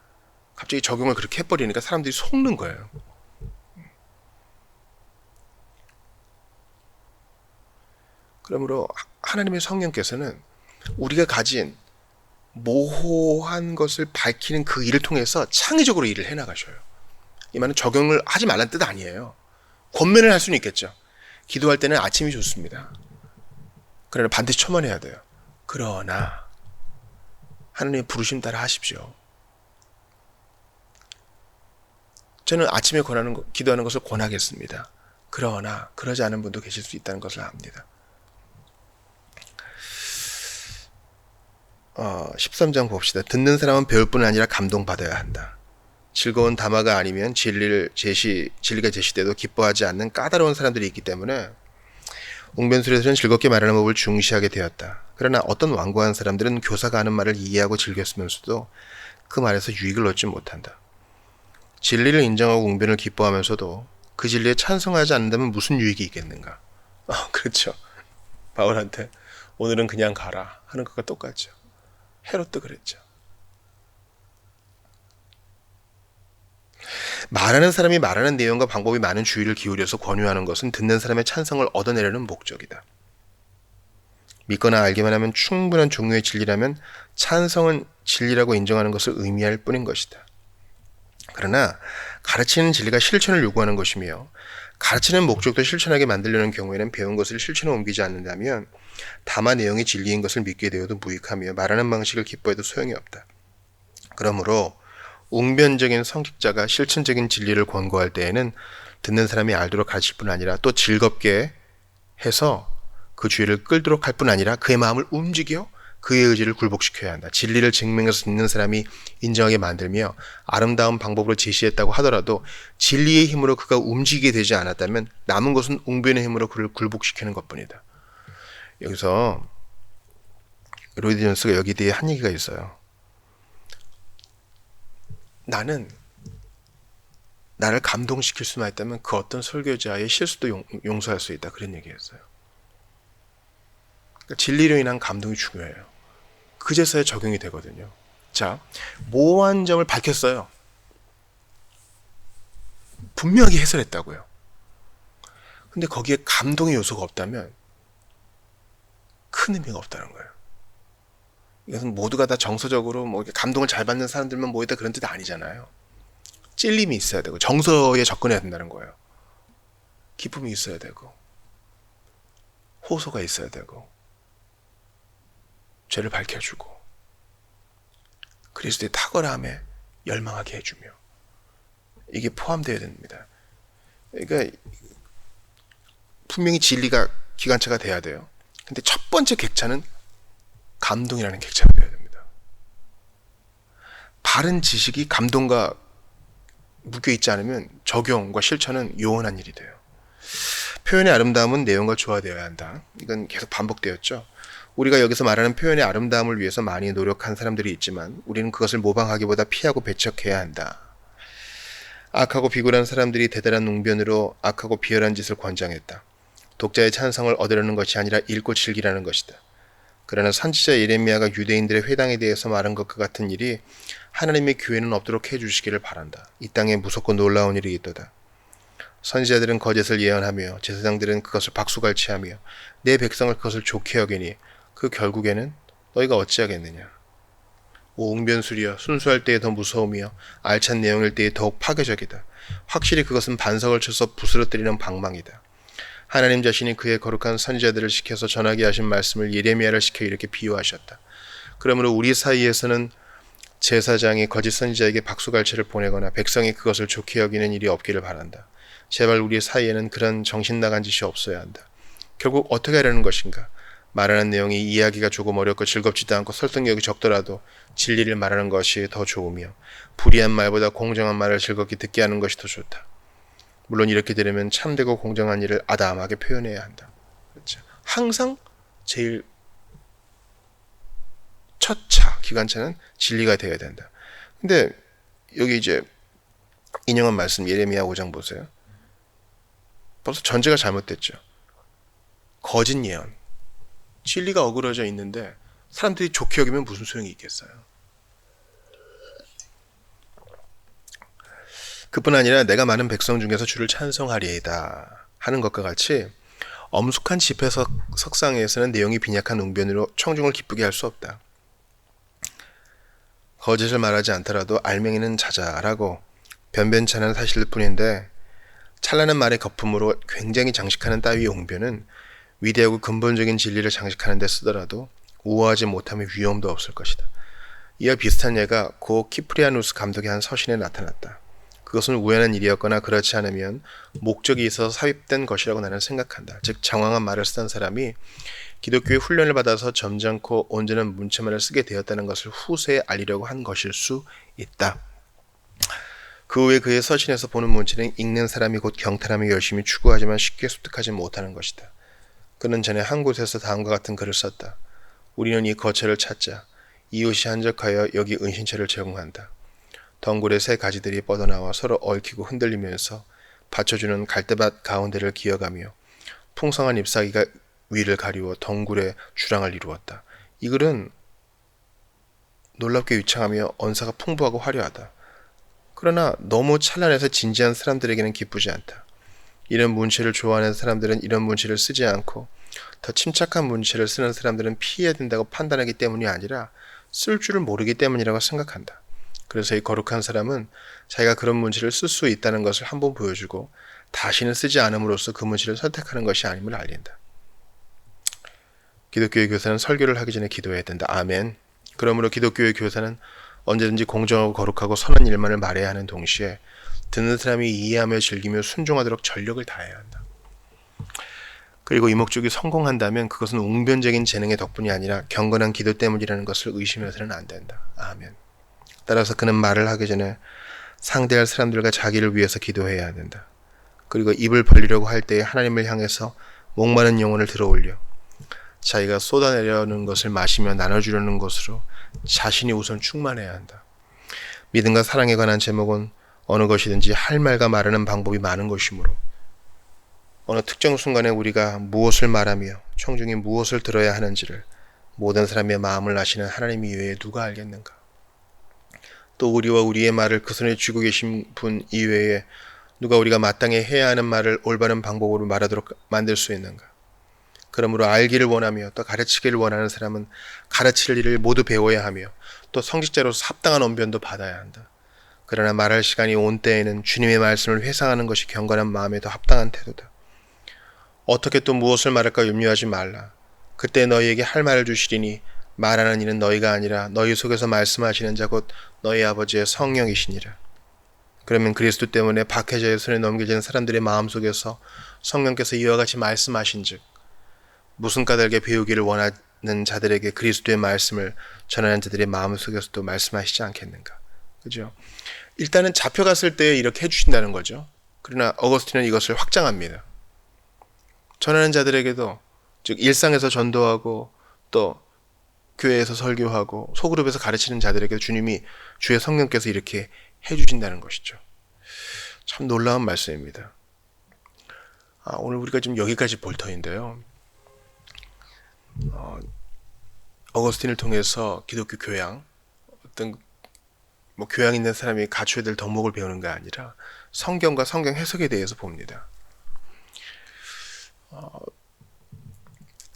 Speaker 1: 갑자기 적용을 그렇게 해버리니까 사람들이 속는 거예요. 그러므로 하나님의 성령께서는 우리가 가진 모호한 것을 밝히는 그 일을 통해서 창의적으로 일을 해나가셔요. 이 말은 적용을 하지 말라는 뜻 아니에요. 권면을 할 수는 있겠죠. 기도할 때는 아침이 좋습니다. 그러나 반드시 첨언해야 돼요. 그러나 하나님의 부르심 따라 하십시오. 저는 아침에 기도하는 것을 권하겠습니다. 그러나 그러지 않은 분도 계실 수 있다는 것을 압니다. 13장 봅시다. 듣는 사람은 배울 뿐 아니라 감동받아야 한다. 즐거운 담화가 아니면 진리가 제시돼도 기뻐하지 않는 까다로운 사람들이 있기 때문에 웅변술에서는 즐겁게 말하는 법을 중시하게 되었다. 그러나 어떤 완고한 사람들은 교사가 하는 말을 이해하고 즐겼으면서도 그 말에서 유익을 얻지 못한다. 진리를 인정하고 웅변을 기뻐하면서도 그 진리에 찬성하지 않는다면 무슨 유익이 있겠는가? 그렇죠. 바울한테 오늘은 그냥 가라 하는 것과 똑같죠. 헤롯도 그랬죠. 말하는 사람이 말하는 내용과 방법이 많은 주의를 기울여서 권유하는 것은 듣는 사람의 찬성을 얻어내려는 목적이다. 믿거나 알기만 하면 충분한 종류의 진리라면 찬성은 진리라고 인정하는 것을 의미할 뿐인 것이다. 그러나 가르치는 진리가 실천을 요구하는 것이며 가르치는 목적도 실천하게 만들려는 경우에는 배운 것을 실천에 옮기지 않는다면 다만 내용이 진리인 것을 믿게 되어도 무익하며 말하는 방식을 기뻐해도 소용이 없다. 그러므로 웅변적인 성직자가 실천적인 진리를 권고할 때에는 듣는 사람이 알도록 가르칠 뿐 아니라 또 즐겁게 해서 그 주의를 끌도록 할 뿐 아니라 그의 마음을 움직여 그의 의지를 굴복시켜야 한다. 진리를 증명해서 듣는 사람이 인정하게 만들며 아름다운 방법으로 제시했다고 하더라도 진리의 힘으로 그가 움직이게 되지 않았다면 남은 것은 웅변의 힘으로 그를 굴복시키는 것뿐이다. 여기서 로이드 존스가 여기 뒤에 한 얘기가 있어요. 나를 감동시킬 수만 있다면 그 어떤 설교자의 실수도 용서할 수 있다. 그런 얘기였어요. 그러니까 진리로 인한 감동이 중요해요. 그제서야 적용이 되거든요. 자, 모호한 점을 밝혔어요. 분명하게 해설했다고요. 근데 거기에 감동의 요소가 없다면 큰 의미가 없다는 거예요. 이것은 모두가 다 정서적으로 감동을 잘 받는 사람들만 모이다 그런 뜻 아니잖아요. 찔림이 있어야 되고 정서에 접근해야 된다는 거예요. 기쁨이 있어야 되고 호소가 있어야 되고 죄를 밝혀주고 그리스도의 탁월함에 열망하게 해주며 이게 포함되어야 됩니다. 그러니까 분명히 진리가 기관차가 돼야 돼요. 근데 첫 번째 객차는 감동이라는 객차가 되어야 됩니다. 바른 지식이 감동과 묶여있지 않으면 적용과 실천은 요원한 일이 돼요. 표현의 아름다움은 내용과 조화되어야 한다. 이건 계속 반복되었죠. 우리가 여기서 말하는 표현의 아름다움을 위해서 많이 노력한 사람들이 있지만 우리는 그것을 모방하기보다 피하고 배척해야 한다. 악하고 비굴한 사람들이 대단한 웅변으로 악하고 비열한 짓을 권장했다. 독자의 찬성을 얻으려는 것이 아니라 읽고 즐기라는 것이다. 그러나 선지자 예레미야가 유대인들의 회당에 대해서 말한 것과 같은 일이 하나님의 교회는 없도록 해주시기를 바란다. 이 땅에 무섭고 놀라운 일이 있도다. 선지자들은 거짓을 예언하며 제사장들은 그것을 박수갈취하며 내 백성을 그것을 좋게 여기니 그 결국에는 너희가 어찌하겠느냐. 오 웅변술이여, 순수할 때에 더 무서우며 알찬 내용일 때에 더욱 파괴적이다. 확실히 그것은 반석을 쳐서 부스러뜨리는 방망이다. 하나님 자신이 그의 거룩한 선지자들을 시켜서 전하게 하신 말씀을 예레미야를 시켜 이렇게 비유하셨다. 그러므로 우리 사이에서는 제사장이 거짓 선지자에게 박수갈채를 보내거나 백성이 그것을 좋게 여기는 일이 없기를 바란다. 제발 우리 사이에는 그런 정신 나간 짓이 없어야 한다. 결국 어떻게 하려는 것인가? 말하는 내용이 이해하기가 조금 어렵고 즐겁지도 않고 설득력이 적더라도 진리를 말하는 것이 더 좋으며 불의한 말보다 공정한 말을 즐겁게 듣게 하는 것이 더 좋다. 물론 이렇게 되려면 참되고 공정한 일을 아담하게 표현해야 한다. 그렇죠? 항상 제일 첫 차, 기관차는 진리가 되어야 된다. 근데 여기 이제 인용한 말씀 예레미야 5장 보세요. 벌써 전제가 잘못됐죠. 거짓 예언. 진리가 어그러져 있는데 사람들이 좋게 여기면 무슨 소용이 있겠어요. 그뿐 아니라 내가 많은 백성 중에서 주를 찬송하리이다 하는 것과 같이 엄숙한 집회 석상에서는 내용이 빈약한 웅변으로 청중을 기쁘게 할 수 없다. 거짓을 말하지 않더라도 알맹이는 자자라고 변변찮은 사실일 뿐인데 찬란한 말의 거품으로 굉장히 장식하는 따위의 웅변은 위대하고 근본적인 진리를 장식하는 데 쓰더라도 우아하지 못하면 위험도 없을 것이다. 이와 비슷한 예가 고 키프리아누스 감독의 한 서신에 나타났다. 그것은 우연한 일이었거나 그렇지 않으면 목적이 있어서 삽입된 것이라고 나는 생각한다. 즉 장황한 말을 쓰던 사람이 기독교의 훈련을 받아서 점잖고 온전한 문체만을 쓰게 되었다는 것을 후세에 알리려고 한 것일 수 있다. 그 후에 그의 서신에서 보는 문체는 읽는 사람이 곧 경탄하며 열심히 추구하지만 쉽게 습득하지 못하는 것이다. 그는 전에 한 곳에서 다음과 같은 글을 썼다. 우리는 이 거처를 찾자. 이웃이 한적하여 여기 은신처를 제공한다. 덩굴의 새 가지들이 뻗어나와 서로 얽히고 흔들리면서 받쳐주는 갈대밭 가운데를 기어가며 풍성한 잎사귀가 위를 가리워 덩굴의 주랑을 이루었다. 이 글은 놀랍게 유창하며 언사가 풍부하고 화려하다. 그러나 너무 찬란해서 진지한 사람들에게는 기쁘지 않다. 이런 문체를 좋아하는 사람들은 이런 문체를 쓰지 않고 더 침착한 문체를 쓰는 사람들은 피해야 된다고 판단하기 때문이 아니라 쓸 줄을 모르기 때문이라고 생각한다. 그래서 이 거룩한 사람은 자기가 그런 문체를 쓸 수 있다는 것을 한번 보여주고 다시는 쓰지 않음으로써 그 문체를 선택하는 것이 아님을 알린다. 기독교의 교사는 설교를 하기 전에 기도해야 된다. 아멘. 그러므로 기독교의 교사는 언제든지 공정하고 거룩하고 선한 일만을 말해야 하는 동시에 듣는 사람이 이해하며 즐기며 순종하도록 전력을 다해야 한다. 그리고 이 목적이 성공한다면 그것은 웅변적인 재능의 덕분이 아니라 경건한 기도 때문이라는 것을 의심해서는 안 된다. 아멘. 따라서 그는 말을 하기 전에 상대할 사람들과 자기를 위해서 기도해야 된다. 그리고 입을 벌리려고 할 때에 하나님을 향해서 목마른 영혼을 들어올려 자기가 쏟아내려는 것을 마시며 나눠주려는 것으로 자신이 우선 충만해야 한다. 믿음과 사랑에 관한 제목은 어느 것이든지 할 말과 말하는 방법이 많은 것이므로 어느 특정 순간에 우리가 무엇을 말하며 청중이 무엇을 들어야 하는지를 모든 사람의 마음을 아시는 하나님 이외에 누가 알겠는가? 또 우리와 우리의 말을 그 손에 쥐고 계신 분 이외에 누가 우리가 마땅히 해야 하는 말을 올바른 방법으로 말하도록 만들 수 있는가? 그러므로 알기를 원하며 또 가르치기를 원하는 사람은 가르칠 일을 모두 배워야 하며 또 성직자로서 합당한 언변도 받아야 한다. 그러나 말할 시간이 온 때에는 주님의 말씀을 회상하는 것이 경건한 마음에 더 합당한 태도다. 어떻게 또 무엇을 말할까 염려하지 말라. 그때 너희에게 할 말을 주시리니 말하는 이는 너희가 아니라 너희 속에서 말씀하시는 자 곧 너희 아버지의 성령이시니라. 그러면 그리스도 때문에 박해자의 손에 넘겨진 사람들의 마음속에서 성령께서 이와 같이 말씀하신 즉 무슨 까닭에 배우기를 원하는 자들에게 그리스도의 말씀을 전하는 자들의 마음속에서도 말씀하시지 않겠는가. 그죠? 일단은 잡혀갔을 때 이렇게 해주신다는 거죠. 그러나 어거스틴은 이것을 확장합니다. 전하는 자들에게도 즉 일상에서 전도하고 또 교회에서 설교하고 소그룹에서 가르치는 자들에게 주님이 주의 성령께서 이렇게 해주신다는 것이죠. 참 놀라운 말씀입니다. 오늘 우리가 지금 여기까지 볼 터인데요. 어거스틴을 통해서 기독교 교양, 어떤 교양 있는 사람이 갖춰야 될 덕목을 배우는 게 아니라 성경과 성경 해석에 대해서 봅니다.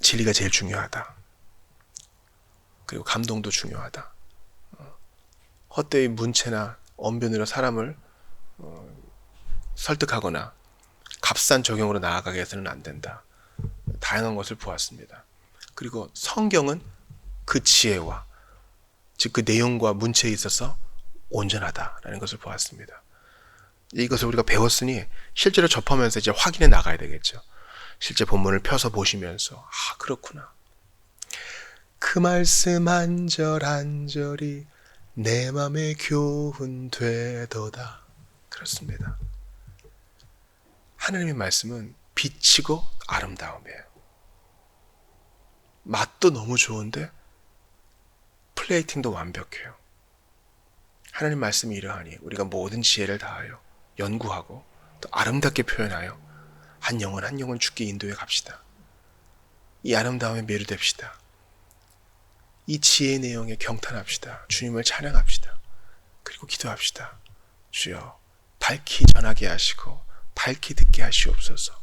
Speaker 1: 진리가 제일 중요하다. 그리고 감동도 중요하다. 헛되이 문체나 언변으로 사람을 설득하거나 값싼 적용으로 나아가게 해서는 안 된다. 다양한 것을 보았습니다. 그리고 성경은 그 지혜와 즉 그 내용과 문체에 있어서 온전하다라는 것을 보았습니다. 이것을 우리가 배웠으니 실제로 접하면서 이제 확인해 나가야 되겠죠. 실제 본문을 펴서 보시면서 그렇구나. 그 말씀 한 절 한 절이 내 맘에 교훈되도다. 그렇습니다. 하나님의 말씀은 빛이고 아름다움이에요. 맛도 너무 좋은데 플레이팅도 완벽해요. 하나님 말씀이 이러하니 우리가 모든 지혜를 다하여 연구하고 또 아름답게 표현하여 한 영혼 죽게 인도해 갑시다. 이 아름다움에 매료됩시다. 이 지혜의 내용에 경탄합시다. 주님을 찬양합시다. 그리고 기도합시다. 주여 밝히 전하게 하시고 밝히 듣게 하시옵소서.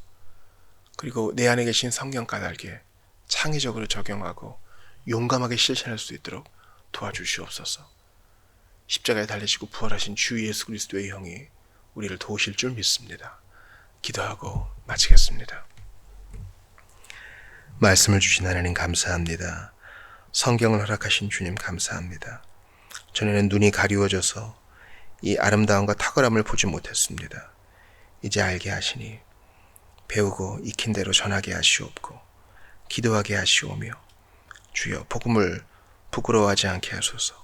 Speaker 1: 그리고 내 안에 계신 성경 까닭에 창의적으로 적용하고 용감하게 실천할 수 있도록 도와주시옵소서. 십자가에 달리시고 부활하신 주 예수 그리스도의 형이 우리를 도우실 줄 믿습니다. 기도하고 마치겠습니다. 말씀을 주신 하나님 감사합니다. 성경을 허락하신 주님 감사합니다. 전에는 눈이 가리워져서 이 아름다움과 탁월함을 보지 못했습니다. 이제 알게 하시니 배우고 익힌 대로 전하게 하시옵고 기도하게 하시오며 주여 복음을 부끄러워하지 않게 하소서.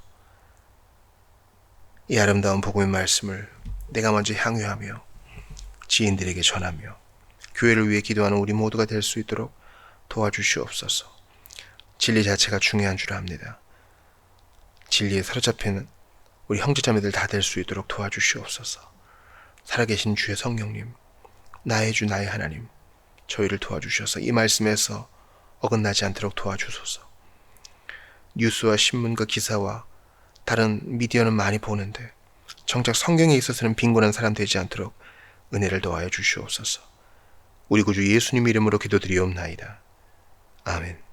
Speaker 1: 이 아름다운 복음의 말씀을 내가 먼저 향유하며 지인들에게 전하며 교회를 위해 기도하는 우리 모두가 될 수 있도록 도와주시옵소서. 진리 자체가 중요한 줄 압니다. 진리에 사로잡힌 우리 형제자매들 다 될 수 있도록 도와주시옵소서. 살아계신 주의 성령님, 나의 주 나의 하나님, 저희를 도와주셔서 이 말씀에서 어긋나지 않도록 도와주소서. 뉴스와 신문과 기사와 다른 미디어는 많이 보는데 정작 성경에 있어서는 빈곤한 사람 되지 않도록 은혜를 더하여 주시옵소서. 우리 구주 예수님 이름으로 기도드리옵나이다. 아멘.